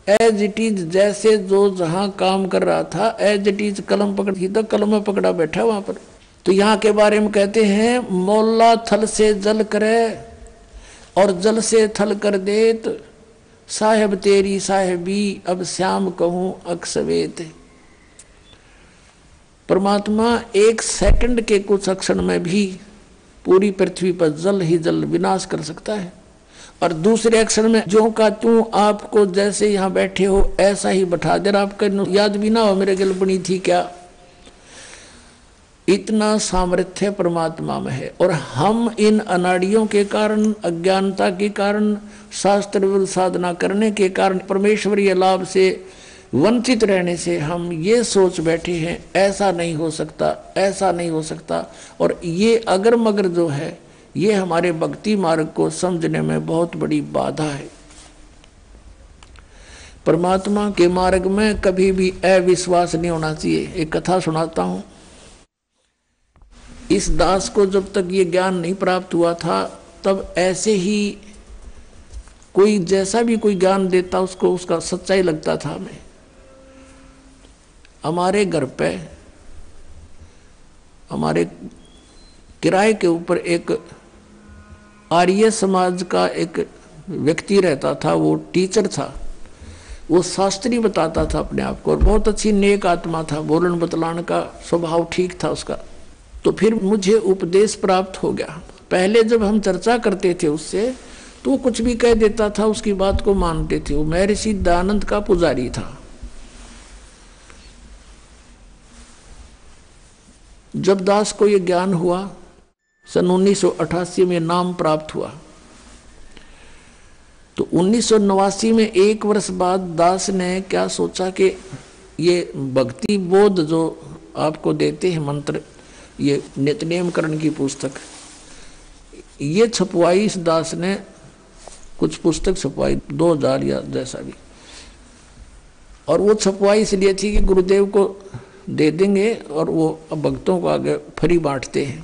एज इट इज, जैसे जो जहां काम कर रहा था एज इट इज, कलम पकड़ थी तो कलम में पकड़ा बैठा वहां पर। तो यहाँ के बारे में कहते हैं, मौला थल से जल करे और जल से थल कर देत, साहेब तेरी साहेबी अब श्याम कहूं अक्सवेत। परमात्मा एक सेकंड के कुछ क्षण में भी पूरी पृथ्वी पर जल ही जल विनाश कर सकता है। और दूसरे अक्षर में जो का तू, आपको जैसे यहाँ बैठे हो ऐसा ही बैठा दे, आपका याद भी ना हो मेरे गल बनी थी क्या। इतना सामर्थ्य परमात्मा में है। और हम इन अनाड़ियों के कारण, अज्ञानता के कारण, शास्त्र विरुद्ध साधना करने के कारण, परमेश्वरीय लाभ से वंचित रहने से हम ये सोच बैठे हैं ऐसा नहीं हो सकता, ऐसा नहीं हो सकता। और ये अगर मगर जो है, ये हमारे भक्ति मार्ग को समझने में बहुत बड़ी बाधा है। परमात्मा के मार्ग में कभी भी अविश्वास नहीं होना चाहिए। एक कथा सुनाता हूं। इस दास को जब तक ये ज्ञान नहीं प्राप्त हुआ था, तब ऐसे ही कोई जैसा भी कोई ज्ञान देता उसको उसका सच्चाई लगता था हमें। हमारे घर पे, हमारे किराए के ऊपर एक आर्य समाज का एक व्यक्ति रहता था। वो टीचर था, वो शास्त्री बताता था अपने आप को, और बहुत अच्छी नेक आत्मा था, बोलन बतलाने का स्वभाव ठीक था उसका। तो फिर मुझे उपदेश प्राप्त हो गया। पहले जब हम चर्चा करते थे उससे, तो वो कुछ भी कह देता था, उसकी बात को मानते थे। वो महर्षि दयानंद का पुजारी था। जब दास को ये ज्ञान हुआ, सन 1988 में नाम प्राप्त हुआ, तो 1989 में एक वर्ष बाद दास ने क्या सोचा कि ये भक्ति बोध जो आपको देते हैं मंत्र, ये नित्यनेमकरण की पुस्तक, ये छपवाई। इस दास ने कुछ पुस्तक छपवाई 2000 या जैसा भी, और वो छपवाई इसलिए थी कि गुरुदेव को दे देंगे और वो अब भक्तों को आगे फ्री बांटते हैं।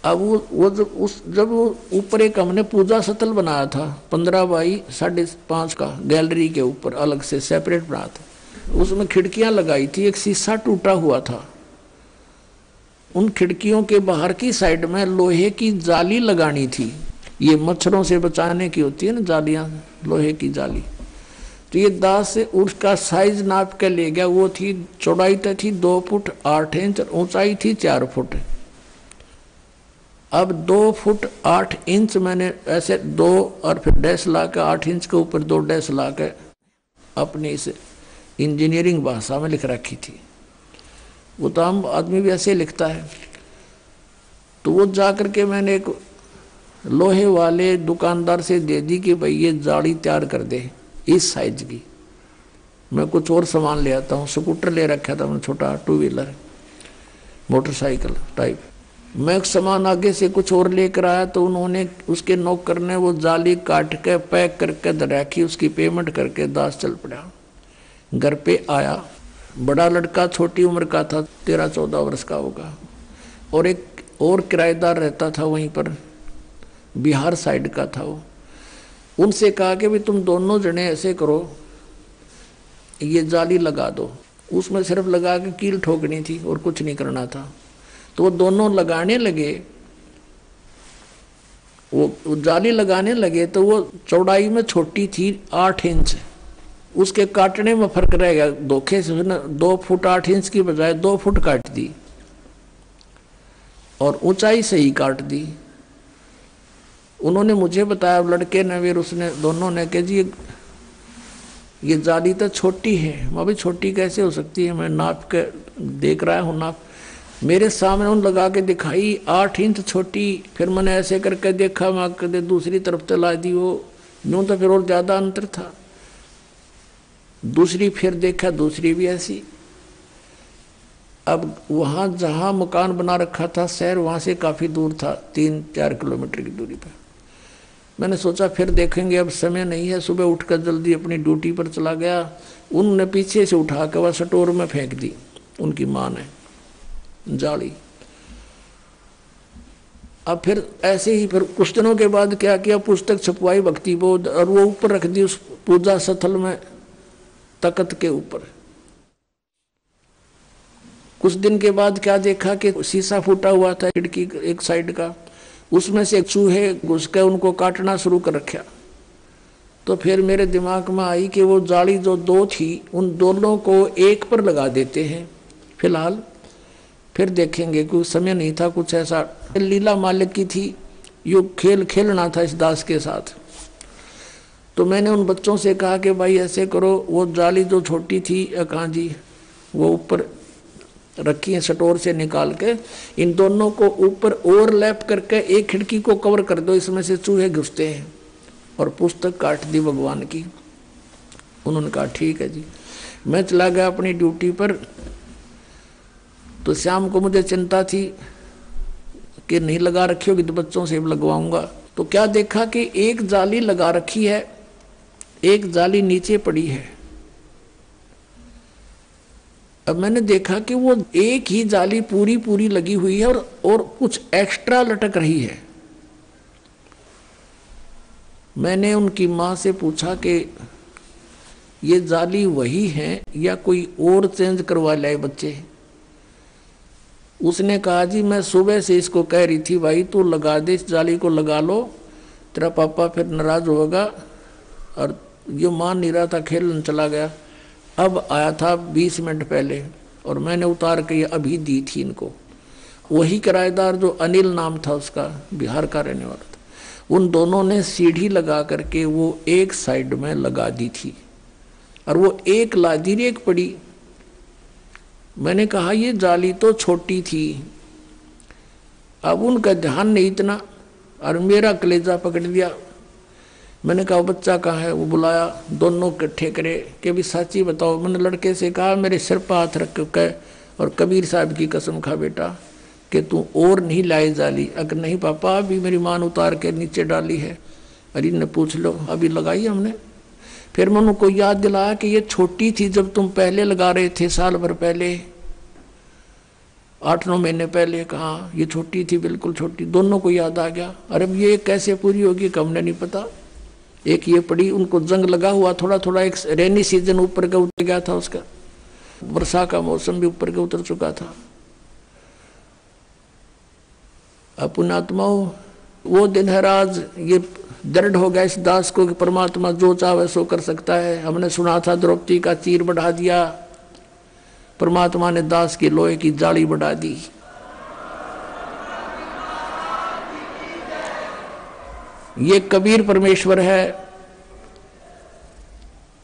अब वो जब वो ऊपर एक हमने पूजा सतल बनाया था 15 बाई 5.5 का, गैलरी के ऊपर अलग से सेपरेट बनाया था। उसमें खिड़कियां लगाई थी, एक शीशा टूटा हुआ था, उन खिड़कियों के बाहर की साइड में लोहे की जाली लगानी थी। ये मच्छरों से बचाने की होती है ना जालियां, लोहे की जाली। तो ये दास से उसका साइज नाप के ले गया। वो थी, चौड़ाई तो थी 2 फुट 8 इंच, ऊंचाई थी 4 फुट। अब 2 फुट 8 इंच मैंने ऐसे 2 और फिर डैश ला के 8 इंच के ऊपर 2 डैश ला के अपनी इस इंजीनियरिंग भाषा में लिख रखी थी। वो तो आम आदमी भी ऐसे लिखता है। तो वो जा करके मैंने एक लोहे वाले दुकानदार से दे दी कि भाई ये जाली तैयार कर दे इस साइज की। मैं कुछ और सामान ले आता हूँ। स्कूटर ले रखा था मैं, छोटा 2 व्हीलर मोटरसाइकिल टाइप। मैं सामान आगे से कुछ और लेकर आया तो उन्होंने उसके नौकर ने वो जाली काट के पैक करके रखी। उसकी पेमेंट करके दास चल पड़ा। घर पे आया, बड़ा लड़का छोटी उम्र का था, 13-14 वर्ष का होगा, और एक और किराएदार रहता था वहीं पर, बिहार साइड का था वो। उनसे कहा कि भाई तुम दोनों जने ऐसे करो, ये जाली लगा दो। उसमें सिर्फ लगा के कील ठोकनी थी और कुछ नहीं करना था। तो वो दोनों लगाने लगे, वो जाली लगाने लगे तो वो चौड़ाई में छोटी थी 8 इंच, उसके काटने में फर्क रह गया। धोखे से 2 फुट 8 इंच की बजाय 2 फुट काट दी और ऊंचाई से ही काट दी। उन्होंने मुझे बताया, लड़के ने फिर उसने दोनों ने कहा जी ये जाली तो छोटी है। मैं भी छोटी कैसे हो सकती है, मैं नाप के देख रहा हूँ नाप। मेरे सामने उन लगा के दिखाई 8 इंच छोटी। फिर मैंने ऐसे करके देखा, मैं कदे दूसरी तरफ चला दी, वो यूँ तो फिर और ज़्यादा अंतर था। दूसरी फिर देखा, दूसरी भी ऐसी। अब वहाँ जहाँ मकान बना रखा था शहर, वहाँ से काफ़ी दूर था, 3-4 किलोमीटर की दूरी पर। मैंने सोचा फिर देखेंगे, अब समय नहीं है। सुबह उठकर जल्दी अपनी ड्यूटी पर चला गया। उनने पीछे से उठा कर वह स्टोर में फेंक दी, उनकी माँ ने जाली। अब फिर ऐसे ही फिर कुछ दिनों के बाद क्या किया, पुस्तक छपवाई भक्ति बोध, और वो ऊपर रख दी उस पूजा स्थल में, तख्त के ऊपर। कुछ दिन के बाद क्या देखा कि शीशा फूटा हुआ था खिड़की एक साइड का, उसमें से चूहे घुस के उनको काटना शुरू कर रखा। तो फिर मेरे दिमाग में आई कि वो जाली जो 2 थी, उन दोनों को एक पर लगा देते हैं फिलहाल, फिर देखेंगे। कुछ समय नहीं था, कुछ ऐसा लीला मालिक की थी, यो खेल खेलना था इस दास के साथ। तो मैंने उन बच्चों से कहा कि भाई ऐसे करो, वो जाली जो छोटी थी कहाँ जी, वो ऊपर रखी है स्टोर से निकाल के, इन दोनों को ऊपर ओवरलैप करके एक खिड़की को कवर कर दो, इसमें से चूहे घुसते हैं। और पुस्तक काट दी भगवान की। उन्होंने कहा ठीक है जी। मैं चला गया अपनी ड्यूटी पर। तो शाम को मुझे चिंता थी कि नहीं लगा रखी होगी तो बच्चों से लगवाऊंगा। तो क्या देखा कि एक जाली लगा रखी है, एक जाली नीचे पड़ी है। अब मैंने देखा कि वो एक ही जाली पूरी पूरी लगी हुई है और कुछ एक्स्ट्रा लटक रही है। मैंने उनकी माँ से पूछा कि ये जाली वही है या कोई और चेंज करवा लाए बच्चे। उसने कहा जी मैं सुबह से इसको कह रही थी भाई तू लगा दे, इस जाली को लगा लो, तेरा पापा फिर नाराज होगा। और ये मान नहीं रहा था, खेलने चला गया। अब आया था 20 मिनट पहले और मैंने उतार के ये अभी दी थी इनको। वही किराएदार जो अनिल नाम था उसका, बिहार का रहने वाला था। उन दोनों ने सीढ़ी लगा करके वो एक साइड में लगा दी थी और वो एक लादीर एक पड़ी। मैंने कहा ये जाली तो छोटी थी। अब उनका ध्यान नहीं इतना और मेरा कलेजा पकड़ लिया। मैंने कहा बच्चा कहाँ है? वो बुलाया, दोनों इकट्ठे करे कि भी सच्ची बताओ। मैंने लड़के से कहा मेरे सिर पर हाथ रख के और कबीर साहब की कसम खा बेटा कि तू और नहीं लाई जाली। अगर नहीं पापा अभी मेरी मान उतार के नीचे डाली है। अरे ने पूछ लो अभी लगाई हमने। फिर मैं उनको याद दिलाया कि ये छोटी थी जब तुम पहले लगा रहे थे, साल भर पहले, 8-9 महीने पहले। कहा ये छोटी थी, बिल्कुल छोटी। दोनों को याद आ गया। अरे ये कैसे पूरी होगी कि हमने नहीं पता। एक ये पड़ी, उनको जंग लगा हुआ थोड़ा थोड़ा। एक रेनी सीजन ऊपर का उतर गया था उसका, वर्षा का मौसम भी ऊपर का उतर चुका था। पुण्यात्माओं, वो दिन है राज, ये दृढ़ हो गया इस दास को कि परमात्मा जो चाहे सो कर सकता है। हमने सुना था द्रौपदी का चीर बढ़ा दिया, परमात्मा ने दास की लोहे की जाली बढ़ा दी। ये कबीर परमेश्वर है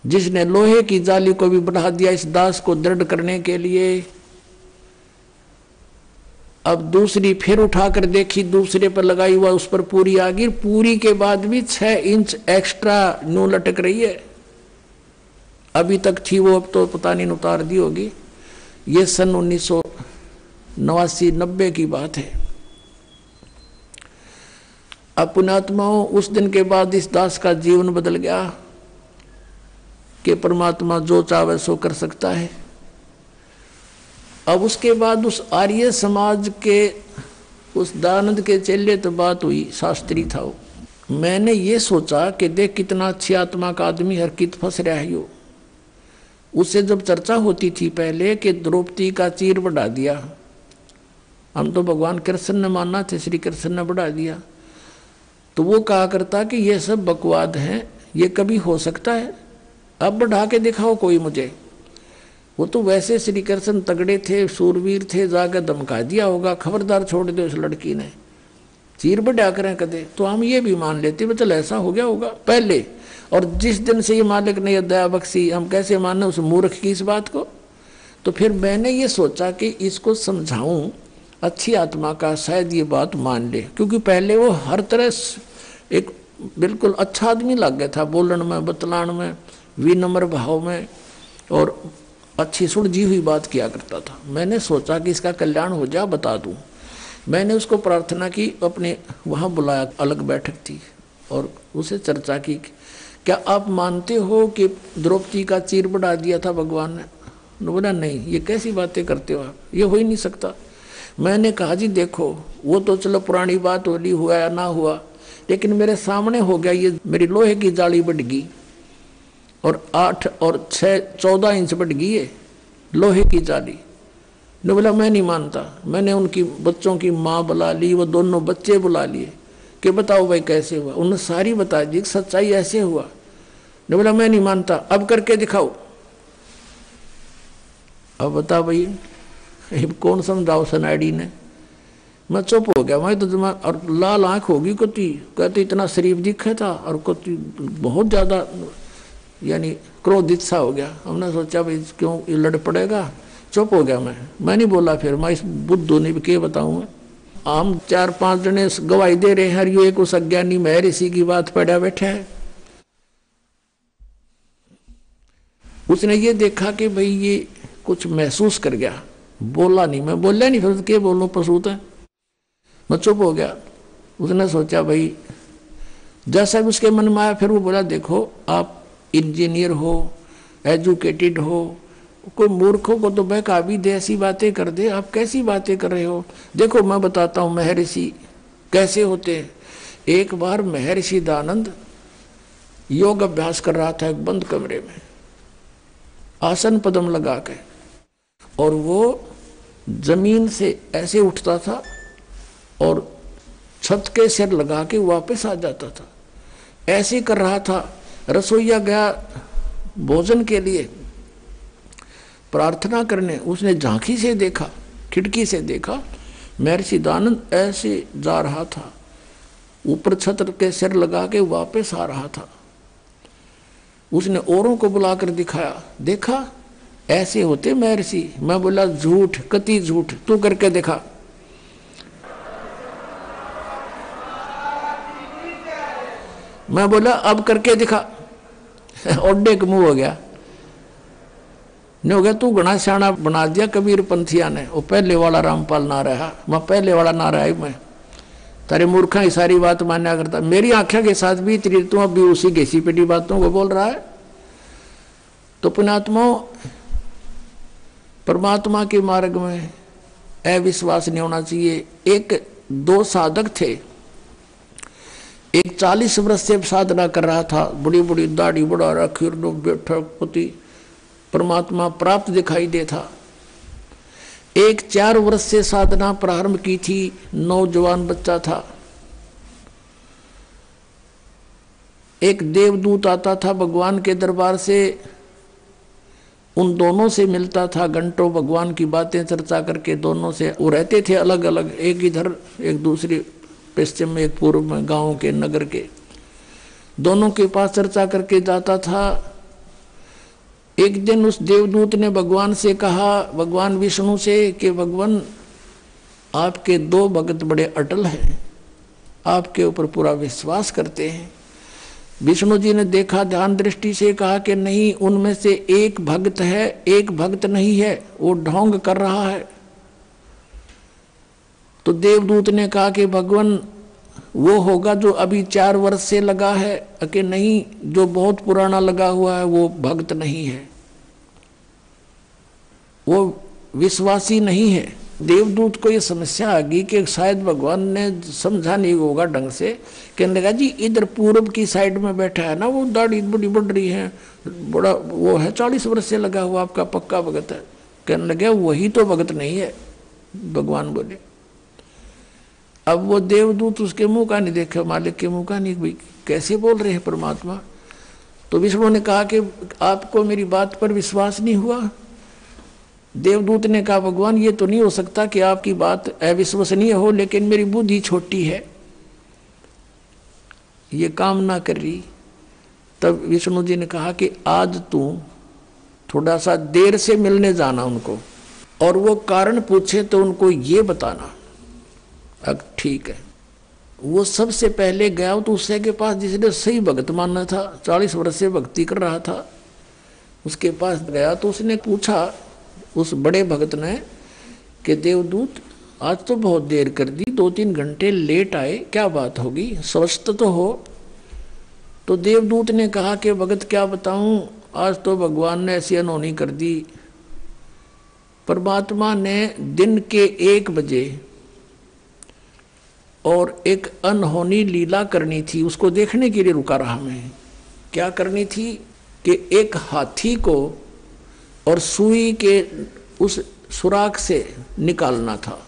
जिसने लोहे की जाली को भी बढ़ा दिया इस दास को दृढ़ करने के लिए। अब दूसरी फिर उठाकर देखी, दूसरे पर लगाई हुआ, उस पर पूरी आ गई। पूरी के बाद भी 6 इंच एक्स्ट्रा न्यू लटक रही है। अभी तक थी वो, अब तो पता नहीं उतार दी होगी। ये सन 1989-90 की बात है। अब पुण्यात्माओं, उस दिन के बाद इस दास का जीवन बदल गया कि परमात्मा जो चाहे सो कर सकता है। अब उसके बाद उस आर्य समाज के उस दयानंद के चेले तो बात हुई, शास्त्री था वो। मैंने ये सोचा कि देख कितना अच्छी आत्मा का आदमी, हर कित फंस रहा है यो। उससे जब चर्चा होती थी पहले कि द्रौपदी का चीर बढ़ा दिया, हम तो भगवान कृष्ण ने मानना थे, श्री कृष्ण ने बढ़ा दिया, तो वो कहा करता कि ये सब बकवाद हैं, ये कभी हो सकता है, अब बढ़ा के दिखाओ कोई मुझे। वो तो वैसे श्री कृष्ण तगड़े थे, सूरवीर थे, जाकर धमका दिया होगा, खबरदार छोड़ दो उस लड़की ने, चीर बढ़ा करें कदे, तो हम ये भी मान लेते चल ऐसा हो गया होगा पहले। और जिस दिन से ये मालिक ने दया बख्शी, हम कैसे माने उस मूर्ख की इस बात को। तो फिर मैंने ये सोचा कि इसको समझाऊं अच्छी आत्मा का, शायद ये बात मान ले, क्योंकि पहले वो हर तरह एक बिल्कुल अच्छा आदमी लग गया था, बोलन में, बतलान में, विनम्र भाव में, और अच्छी सुलझी हुई बात किया करता था। मैंने सोचा कि इसका कल्याण हो जाए, बता दूं। मैंने उसको प्रार्थना की, अपने वहाँ बुलाया, अलग बैठक थी, और उसे चर्चा की, क्या आप मानते हो कि द्रौपदी का चीर बढ़ा दिया था भगवान ने? बोला नहीं, ये कैसी बातें करते हो आप, ये हो ही नहीं सकता। मैंने कहा जी देखो, वो तो चलो पुरानी बात होली, हुआ या ना हुआ, लेकिन मेरे सामने हो गया, ये मेरी लोहे की जाली बढ़ गई और 8 और 6 14 इंच बढ़ गई है लोहे की जाली। ने बोला मैं नहीं मानता। मैंने उनकी बच्चों की माँ बुला ली, वो दोनों बच्चे बुला लिए कि बताओ भाई कैसे हुआ। उन्होंने सारी बता दी, सच्चाई ऐसे हुआ। ने बोला मैं नहीं मानता, अब करके दिखाओ। अब बता भाई कौन समझाओ सनाडी ने। मैं चुप हो गया, मैं तो और लाल आंख होगी कोती, कहते इतना शरीफ दिखे था और कोती बहुत ज़्यादा यानी क्रोधित सा हो गया। हमने सोचा भाई क्यों ये लड़ पड़ेगा, चुप हो गया मैं नहीं बोला। फिर मैं इस बुद्धू ने भी क्या बताऊँ, हम 4-5 जने गवाही दे रहे हैं, ये एक उस अज्ञानी महर्षि की बात पड़ा बैठा है। उसने ये देखा कि भाई ये कुछ महसूस कर गया, बोला नहीं, मैं बोला नहीं, फिर क्या बोलूं, पसूत है। मैं चुप हो गया। उसने सोचा भाई जैसा भी उसके मन में आया, फिर वो बोला देखो आप इंजीनियर हो, एजुकेटेड हो, कोई मूर्खों को तो बहका भी दे, ऐसी बातें कर दे, आप कैसी बातें कर रहे हो। देखो मैं बताता हूँ महर्षि कैसे होते हैं। एक बार महर्षि दयानंद योग अभ्यास कर रहा था एक बंद कमरे में, आसन पद्म लगा के, और वो जमीन से ऐसे उठता था और छत के सिर लगा के वापस आ जाता था, ऐसे कर रहा था। रसोईया गया भोजन के लिए प्रार्थना करने, उसने झांकी से देखा, खिड़की से देखा, महर्षि दयानंद ऐसे जा रहा था, ऊपर छत के सिर लगा के वापस आ रहा था। उसने औरों को बुलाकर दिखाया, देखा ऐसे होते महर्षि। मैं बोला झूठ, कति झूठ, तू करके दिखा। मैं बोला अब करके दिखा। ओडे का मुंह हो गया, नहीं हो गया, तू घना सियाना बना दिया कबीर पंथिया ने। वो पहले वाला रामपाल ना रहा, मैं पहले वाला ना रहा, मैं तारे मूर्खा ही सारी बात मान्या करता। मेरी आंखों के साथ भी तेरी तू अभी उसी घिसी पिटी बातों को बोल रहा है। तो पुण्यात्माओं, परमात्मा के मार्ग में अविश्वास नहीं होना चाहिए। 1-2 साधक थे, एक 40 वर्ष से साधना कर रहा था, बड़ी बड़ी दाढ़ी बढ़ा रखी, बैठक पति, परमात्मा प्राप्त दिखाई देता। एक 4 वर्ष से साधना प्रारंभ की थी, नौजवान बच्चा था। एक देवदूत आता था भगवान के दरबार से, उन दोनों से मिलता था, घंटों भगवान की बातें चर्चा करके दोनों से। वो रहते थे अलग अलग, एक इधर एक दूसरी पश्चिम में एक पूर्व में, गांव के नगर के। दोनों के पास चर्चा करके जाता था। एक दिन उस देवदूत ने भगवान से कहा, भगवान विष्णु से, कि भगवान आपके 2 भक्त बड़े अटल हैं, आपके ऊपर पूरा विश्वास करते हैं। विष्णु जी ने देखा, ध्यान दृष्टि से कहा कि नहीं, उनमें से एक भक्त है, एक भक्त नहीं है, वो ढोंग कर रहा है। तो देवदूत ने कहा कि भगवान वो होगा जो अभी 4 वर्ष से लगा है, कि नहीं, जो बहुत पुराना लगा हुआ है वो भक्त नहीं है, वो विश्वासी नहीं है। देवदूत को ये समस्या आ गई कि शायद भगवान ने समझा नहीं होगा ढंग से। कहने लगा, जी इधर पूर्व की साइड में बैठा है ना, वो दाढ़ी बड़ी बढ़ रही है, बड़ा वो है, 40 वर्ष से लगा हुआ, आपका पक्का भगत है। कहने लगे, वही तो भगत नहीं है, भगवान बोले। अब वो देवदूत उसके मुंह का नहीं देखे, मालिक के मुंह का नहीं, भाई कैसे बोल रहे हैं परमात्मा। तो विष्णु ने कहा कि आपको मेरी बात पर विश्वास नहीं हुआ। देवदूत ने कहा, भगवान ये तो नहीं हो सकता कि आपकी बात अविश्वसनीय हो, लेकिन मेरी बुद्धि छोटी है, ये काम ना कर रही। तब विष्णु जी ने कहा कि आज तू थोड़ा सा देर से मिलने जाना उनको, और वो कारण पूछे तो उनको ये बताना। अब ठीक है। वो सबसे पहले गया तो उससे के पास, जिसने सही भगत मानना था, 40 वर्ष से भक्ति कर रहा था, उसके पास गया तो उसने पूछा उस बड़े भगत ने कि देवदूत आज तो बहुत देर कर दी, 2-3 घंटे लेट आए, क्या बात होगी, स्वस्थ तो हो। तो देवदूत ने कहा कि भगत क्या बताऊं, आज तो भगवान ने ऐसी अनहोनी कर दी। परमात्मा ने दिन के 1 बजे और एक अनहोनी लीला करनी थी, उसको देखने के लिए रुका रहा मैं। क्या करनी थी कि एक हाथी को और सुई के उस सुराख से निकालना था,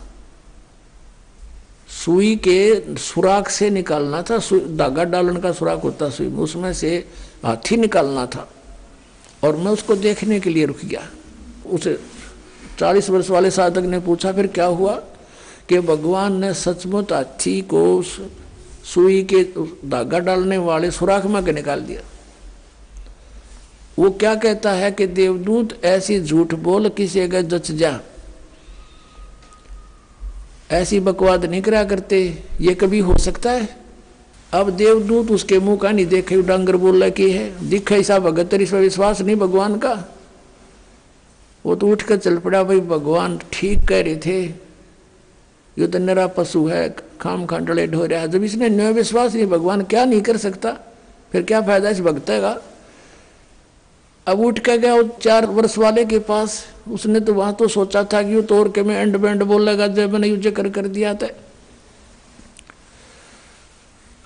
सुई के सुराख से निकालना था, धागा डालने का सुराख होता सुई में, उसमें से हाथी निकालना था। और मैं उसको देखने के लिए रुक गया। उस 40 वर्ष वाले साधक ने पूछा, फिर क्या हुआ? कि भगवान ने सचमुच हाथी को सुई के धागा डालने वाले सुराख में के निकाल दिया। वो क्या कहता है कि देवदूत ऐसी झूठ बोल, किसी अगर जच जा, ऐसी बकवाद नहीं करा करते, ये कभी हो सकता है? अब देवदूत उसके मुंह का नहीं देखे, डांगर बोल रहा की है, दिखा ऐसा भगत, इस पर विश्वास नहीं भगवान का। वो तो उठ कर चल पड़ा, भाई भगवान ठीक कह रहे थे, ये तो निरा पशु है, खाम खांडले ढो रहा है। जब इसने न विश्वास नहीं, भगवान क्या नहीं कर सकता, फिर क्या फायदा इस भक्त का। अब उठ के गया 4 वर्ष वाले के पास, उसने तो वहां तो सोचा था कि तो और के में एंड बैंड बोलेगा, जब मैंने यूज कर दिया था।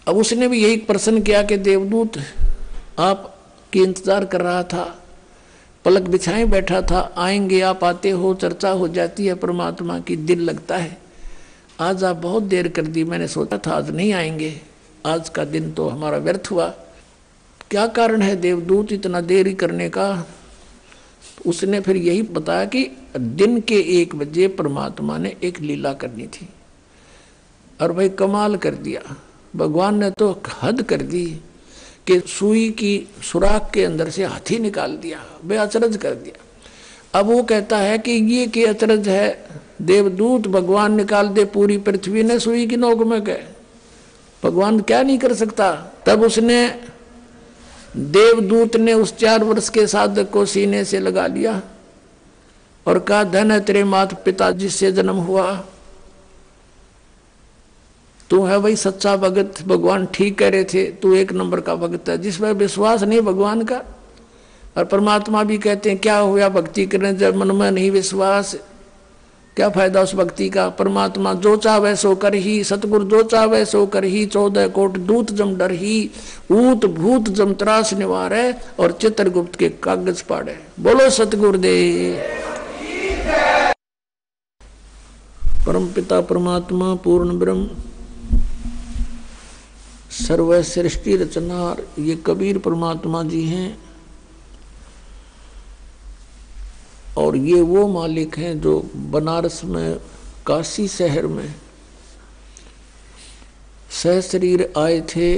अब उसने भी यही प्रश्न किया कि देवदूत आपकी इंतजार कर रहा था, पलक बिछाए बैठा था, आएंगे आप, आते हो, चर्चा हो जाती है परमात्मा की, दिल लगता है। आज आप बहुत देर कर दी, मैंने सोचा था आज नहीं आएंगे, आज का दिन तो हमारा व्यर्थ हुआ। क्या कारण है देवदूत इतना देरी करने का? उसने फिर यही बताया कि दिन के 1 बजे परमात्मा ने एक लीला करनी थी। और भाई कमाल कर दिया, भगवान ने तो हद कर दी कि सुई की सुराख के अंदर से हाथी निकाल दिया, बे अचरज कर दिया। अब वो कहता है कि ये कि अचरज है, देवदूत भगवान निकाल दे, पूरी पृथ्वी ने सुई की नोक में गए, भगवान क्या नहीं कर सकता। तब उसने, देवदूत ने उस 4 वर्ष के साधक को सीने से लगा लिया और कहा, धन है तेरे माता पिता जिससे जन्म हुआ, तू है भाई सच्चा भगत, भगवान ठीक कह रहे थे, तू 1 नंबर का भगत है, जिसमें विश्वास नहीं भगवान का। और परमात्मा भी कहते हैं, क्या हुआ भक्ति करने जब मन में नहीं विश्वास, क्या फायदा उस भक्ति का। परमात्मा जो चाहे सो कर ही, सतगुरु जो चाहे सो कर ही, 14 कोट दूत जम डर ही, ऊत भूत जम त्रास निवारे, और चित्रगुप्त के कागज पाड़े। बोलो सतगुरुदेव। परमपिता परमात्मा पूर्ण ब्रह्म सर्व सृष्टि रचनार ये कबीर परमात्मा जी हैं। और ये वो मालिक हैं जो बनारस में काशी शहर में सहशरीर आए थे।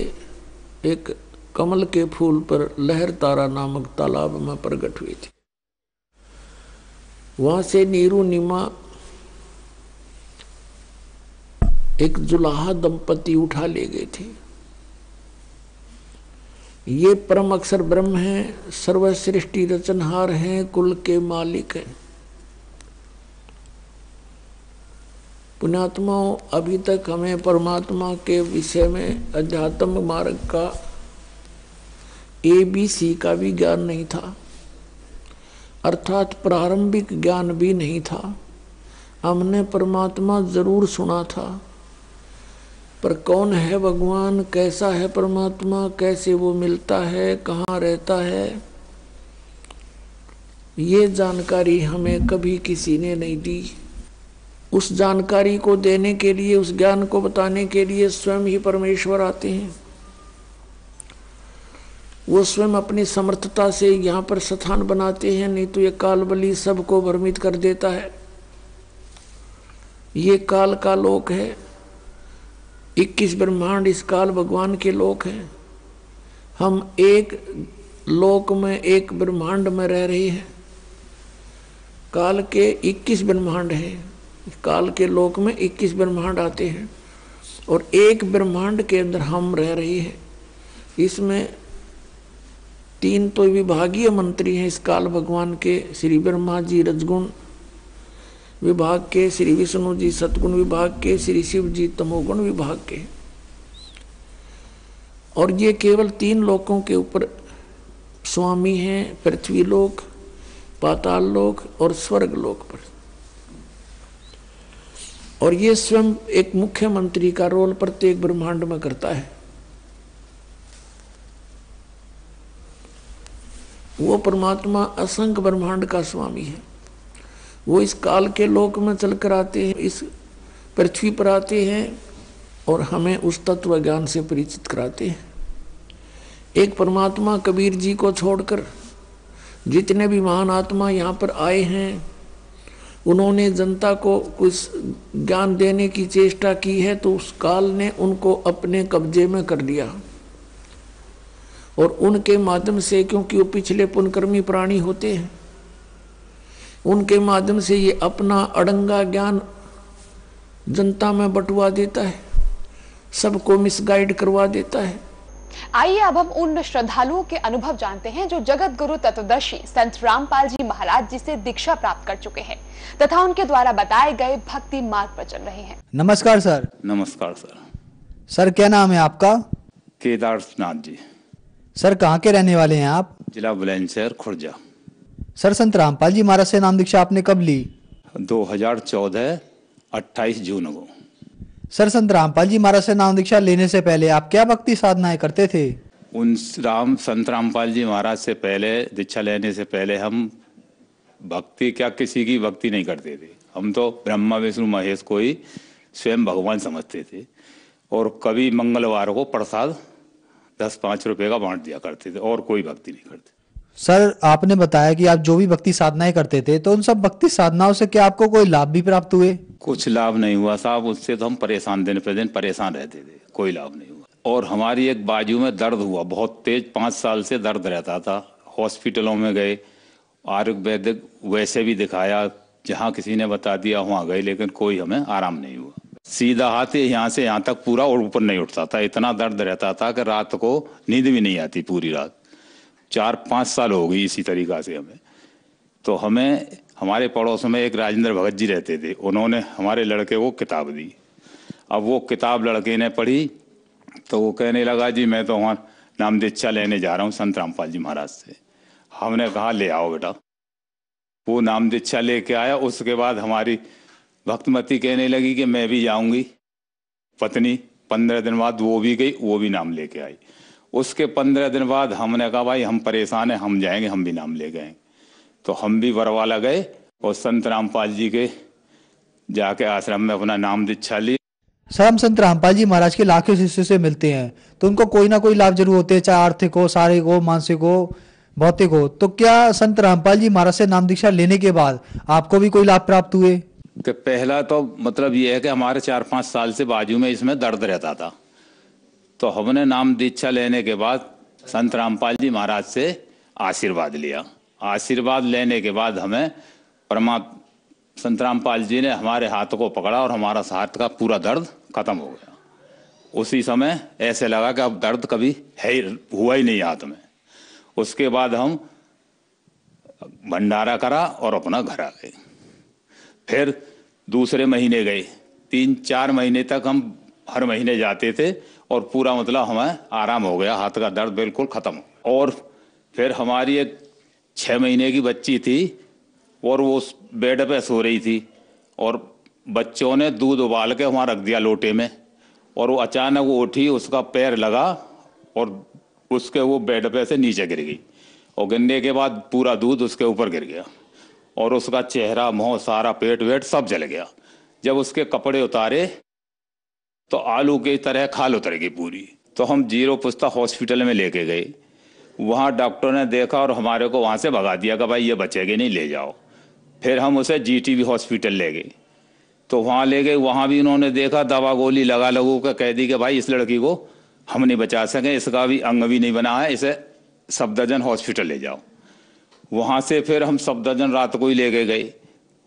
एक कमल के फूल पर लहर तारा नामक तालाब में प्रकट हुए थे। वहां से नीरू नीमा एक जुलाहा दंपति उठा ले गए थे। ये परम अक्षर ब्रह्म हैं, सर्व सृष्टि रचनहार हैं, कुल के मालिक हैं। पुण्यात्माओं, अभी तक हमें परमात्मा के विषय में अध्यात्म मार्ग का ABC का भी ज्ञान नहीं था, अर्थात प्रारंभिक ज्ञान भी नहीं था। हमने परमात्मा जरूर सुना था, पर कौन है भगवान, कैसा है परमात्मा, कैसे वो मिलता है, कहाँ रहता है, ये जानकारी हमें कभी किसी ने नहीं दी। उस जानकारी को देने के लिए, उस ज्ञान को बताने के लिए स्वयं ही परमेश्वर आते हैं। वो स्वयं अपनी समर्थता से यहाँ पर स्थान बनाते हैं, नहीं तो ये काल बली सबको भ्रमित कर देता है। ये काल का लोक है, 21 ब्रह्मांड इस काल भगवान के लोक हैं। हम एक लोक में, एक ब्रह्मांड में रह रहे हैं। काल के 21 ब्रह्मांड हैं। काल के लोक में 21 ब्रह्मांड आते हैं और एक ब्रह्मांड के अंदर हम रह रहे हैं। इसमें 3 तो विभागीय मंत्री हैं इस काल भगवान के, श्री ब्रह्मा जी रजगुण विभाग के, श्री विष्णु जी सतगुण विभाग के, श्री शिव जी तमोगुण विभाग के। और ये केवल 3 लोकों के ऊपर स्वामी हैं, पृथ्वी लोक, पाताल लोक और स्वर्ग लोक पर। और ये स्वयं एक मुख्यमंत्री का रोल प्रत्येक ब्रह्मांड में करता है। वो परमात्मा असंख्य ब्रह्मांड का स्वामी है। वो इस काल के लोक में चलकर आते हैं, इस पृथ्वी पर आते हैं और हमें उस तत्व ज्ञान से परिचित कराते हैं। एक परमात्मा कबीर जी को छोड़कर जितने भी महान आत्मा यहाँ पर आए हैं, उन्होंने जनता को कुछ ज्ञान देने की चेष्टा की है, तो उस काल ने उनको अपने कब्जे में कर लिया। और उनके माध्यम से, क्योंकि वो पिछले पुण्यकर्मी प्राणी होते हैं, उनके माध्यम से ये अपना अड़ंगा ज्ञान जनता में बंटवा देता है, सबको मिसगाइड करवा देता है। आइए अब हम उन श्रद्धालुओं के अनुभव जानते हैं जो जगत गुरु तत्वदर्शी संत रामपाल जी महाराज जी से दीक्षा प्राप्त कर चुके हैं तथा उनके द्वारा बताए गए भक्ति मार्ग पर चल रहे हैं। नमस्कार सर। नमस्कार सर। सर क्या नाम है आपका? केदारनाथ जी। सर कहाँ के रहने वाले हैं आप? जिला बुलंदशहर खुर्जा। सर संत रामपाल जी महाराज से नाम दीक्षा आपने कब ली? 2014 28 जून को। सर संत रामपाल जी महाराज से नाम दीक्षा लेने से पहले आप क्या भक्ति साधनाएं करते थे? संत रामपाल जी महाराज से पहले, दीक्षा लेने से पहले हम भक्ति क्या किसी की भक्ति नहीं करते थे। हम तो ब्रह्मा विष्णु महेश को ही स्वयं भगवान समझते थे और कभी मंगलवार को प्रसाद 10-5 रुपए का बांट दिया करते थे और कोई भक्ति नहीं करते। सर आपने बताया कि आप जो भी भक्ति साधनाएं करते थे, तो उन सब भक्ति साधनाओं से क्या आपको कोई लाभ भी प्राप्त हुए? कुछ लाभ नहीं हुआ साहब, उससे तो हम परेशान, दिन पे दिन परेशान रहते थे, कोई लाभ नहीं हुआ। और हमारी एक बाजू में दर्द हुआ बहुत तेज, 5 साल से दर्द रहता था। हॉस्पिटलों में गए, आयुर्वेदिक वैसे भी दिखाया, जहाँ किसी ने बता दिया वहाँ गए, लेकिन कोई हमें आराम नहीं हुआ। सीधा हाथ यहाँ से यहाँ तक पूरा और ऊपर नहीं उठता था, इतना दर्द रहता था कि रात को नींद भी नहीं आती पूरी रात। 4-5 साल हो गई इसी तरीका से हमें। तो हमें हमारे पड़ोस में एक राजेंद्र भगत जी रहते थे, उन्होंने हमारे लड़के को किताब दी। अब वो किताब लड़के ने पढ़ी तो वो कहने लगा जी मैं तो वहाँ नाम दीक्षा लेने जा रहा हूँ संत रामपाल जी महाराज से। हमने कहा ले आओ बेटा। वो नाम दीक्षा लेके आया। उसके बाद हमारी भक्तमती कहने लगी कि मैं भी जाऊंगी। पत्नी 15 दिन बाद वो भी गई, वो भी नाम लेके आई। उसके 15 दिन बाद हमने कहा भाई हम परेशान हैं, हम जाएंगे, हम भी नाम ले गए। तो हम भी बरवाला गए और संत रामपाल जी के जाके आश्रम में अपना नाम दीक्षा ली। सर, हम संत रामपाल जी महाराज के लाखों शिष्यों से मिलते हैं तो उनको कोई ना कोई लाभ जरूर होते हैं, चाहे आर्थिक हो, शारीरिक हो, मानसिक हो, भौतिक हो। तो क्या संत रामपाल जी महाराज से नाम दीक्षा लेने के बाद आपको भी कोई लाभ प्राप्त हुए? कि पहला तो मतलब ये है कि हमारे 4-5 साल से बाजू में इसमें दर्द रहता था, तो हमने नाम दीक्षा लेने के बाद संत रामपाल जी महाराज से आशीर्वाद लिया। आशीर्वाद लेने के बाद हमें संत रामपाल जी ने हमारे हाथ को पकड़ा और हमारा हाथ का पूरा दर्द खत्म हो गया। उसी समय ऐसे लगा कि अब दर्द कभी हुआ ही नहीं हाथ में। उसके बाद हम भंडारा करा और अपना घर आ गए। फिर दूसरे महीने गए, 3-4 महीने तक हम हर महीने जाते थे और पूरा मतलब हमें आराम हो गया, हाथ का दर्द बिल्कुल खत्म। और फिर हमारी एक 6 महीने की बच्ची थी और वो उस बेड पे सो रही थी और बच्चों ने दूध उबाल के वहाँ रख दिया लोटे में, और वो अचानक वो उठी, उसका पैर लगा और उसके वो बेड पे से नीचे गिर गई, और गिरने के बाद पूरा दूध उसके ऊपर गिर गया और उसका चेहरा, मुंह, सारा पेट वेट सब जल गया। जब उसके कपड़े उतारे तो आलू की तरह खाल उतर गई पूरी। तो हम जीरो पुस्ता हॉस्पिटल में लेके गए। वहाँ डॉक्टर ने देखा और हमारे को वहाँ से भगा दिया कि भाई ये बचेगी नहीं, ले जाओ। फिर हम उसे जीटीबी हॉस्पिटल ले गए। तो वहाँ ले गए, वहाँ भी उन्होंने देखा, दवा गोली लगा लगू के कह दी कि भाई इस लड़की को हम नहीं बचा सके, इसका भी अंग भी नहीं बना है, इसे सफदरजंग हॉस्पिटल ले जाओ। वहाँ से फिर हम सफदरजंग रात को ही ले गए।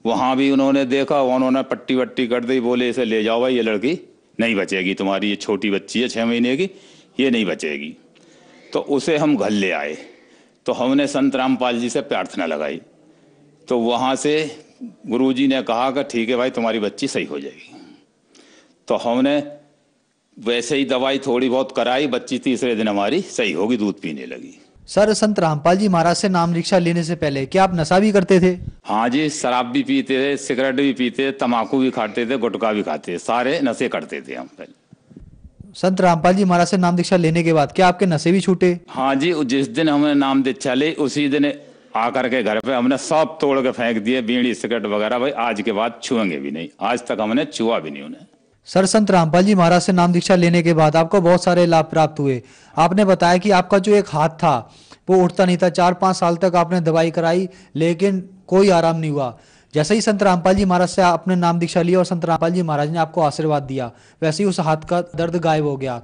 वहाँ भी उन्होंने देखा, उन्होंने पट्टी वट्टी कर दी, बोले इसे ले जाओ भाई, ये लड़की नहीं बचेगी, तुम्हारी ये छोटी बच्ची है 6 महीने की, ये नहीं बचेगी। तो उसे हम घर ले आए। तो हमने संत रामपाल जी से प्रार्थना लगाई, तो वहाँ से गुरुजी ने कहा कि ठीक है भाई, तुम्हारी बच्ची सही हो जाएगी। तो हमने वैसे ही दवाई थोड़ी बहुत कराई, बच्ची तीसरे दिन हमारी सही होगी, दूध पीने लगी। सर, संत रामपाल जी महाराज से नाम दीक्षा लेने से पहले क्या आप नशा भी करते थे? हाँ जी, शराब भी पीते थे, सिगरेट भी पीते, तम्बाकू भी खाते थे, गुटखा भी खाते, सारे नशे करते थे हम पहले। संत रामपाल जी महाराज से नाम दीक्षा लेने के बाद क्या आपके नशे भी छूटे? हाँ जी, जिस दिन हमने नाम दीक्षा ली उसी दिन आकर के घर पे हमने सब तोड़ के फेंक दिए, बीड़ी सिगरेट वगैरह। भाई आज के बाद छुएंगे भी नहीं, आज तक हमने छुआ भी नहीं उन्हें। सर, संत रामपाल जी महाराज से नाम दीक्षा लेने के बाद आपको बहुत सारे लाभ प्राप्त हुए। आपने बताया कि आपका जो एक हाथ था वो उठता नहीं था, 4-5 साल तक आपने दवाई कराई लेकिन कोई आराम नहीं हुआ। जैसे ही संत रामपाल जी महाराज से आपने नाम दीक्षा लिया और संत रामपाल जी महाराज ने आपको आशीर्वाद दिया, वैसे ही उस हाथ का दर्द गायब हो गया।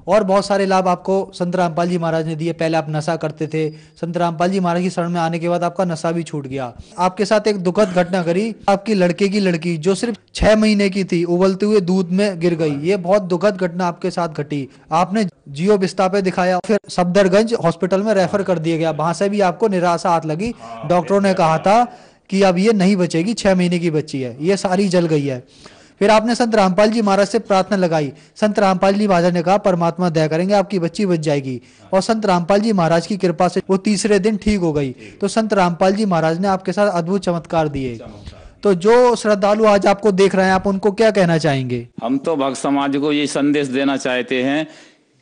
और बहुत सारे लाभ आपको संत रामपाल जी महाराज ने दिए। पहले आप नशा करते थे, संत रामपाल जी महाराज की शरण में आने के बाद आपका नशा भी छूट गया। आपके साथ एक दुखद घटना करी, आपकी लड़के की लड़की जो सिर्फ 6 महीने की थी उबलते हुए दूध में गिर गई। ये बहुत दुखद घटना आपके साथ घटी। आपने जियो विस्तापे दिखाया, फिर सफदरगंज हॉस्पिटल में रेफर कर दिया गया। वहां से भी आपको निराशा हाथ लगी। डॉक्टरों ने कहा था कि अब ये नहीं बचेगी, 6 महीने की बच्ची है, ये सारी जल गई है। फिर आपने संत रामपाल जी महाराज से प्रार्थना लगाई। संत रामपाल जी महाराज ने कहा परमात्मा दया करेंगे, आपकी बच्ची बच जाएगी। और संत रामपाल जी महाराज की कृपा से वो तीसरे दिन ठीक हो गई। तो संत रामपाल जी महाराज ने आपके साथ अद्भुत चमत्कार दिए। तो जो श्रद्धालु आज आपको देख रहे हैं, आप उनको क्या कहना चाहेंगे? हम तो भक्त समाज को ये संदेश देना चाहते हैं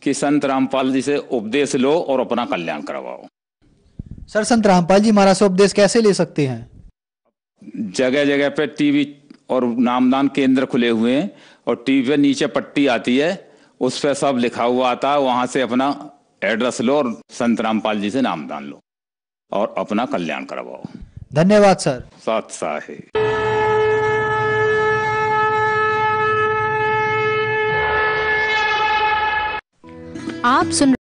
कि संत रामपाल जी से उपदेश लो और अपना कल्याण करवाओ। सर, संत रामपाल जी महाराज से उपदेश कैसे ले सकते हैं? जगह जगह पे टीवी और नामदान केंद्र खुले हुए हैं, और टीवी पे नीचे पट्टी आती है, उस पर सब लिखा हुआ आता है। वहां से अपना एड्रेस लो और संत रामपाल जी से नामदान लो और अपना कल्याण करवाओ। धन्यवाद सर। सत साहे। आप सुन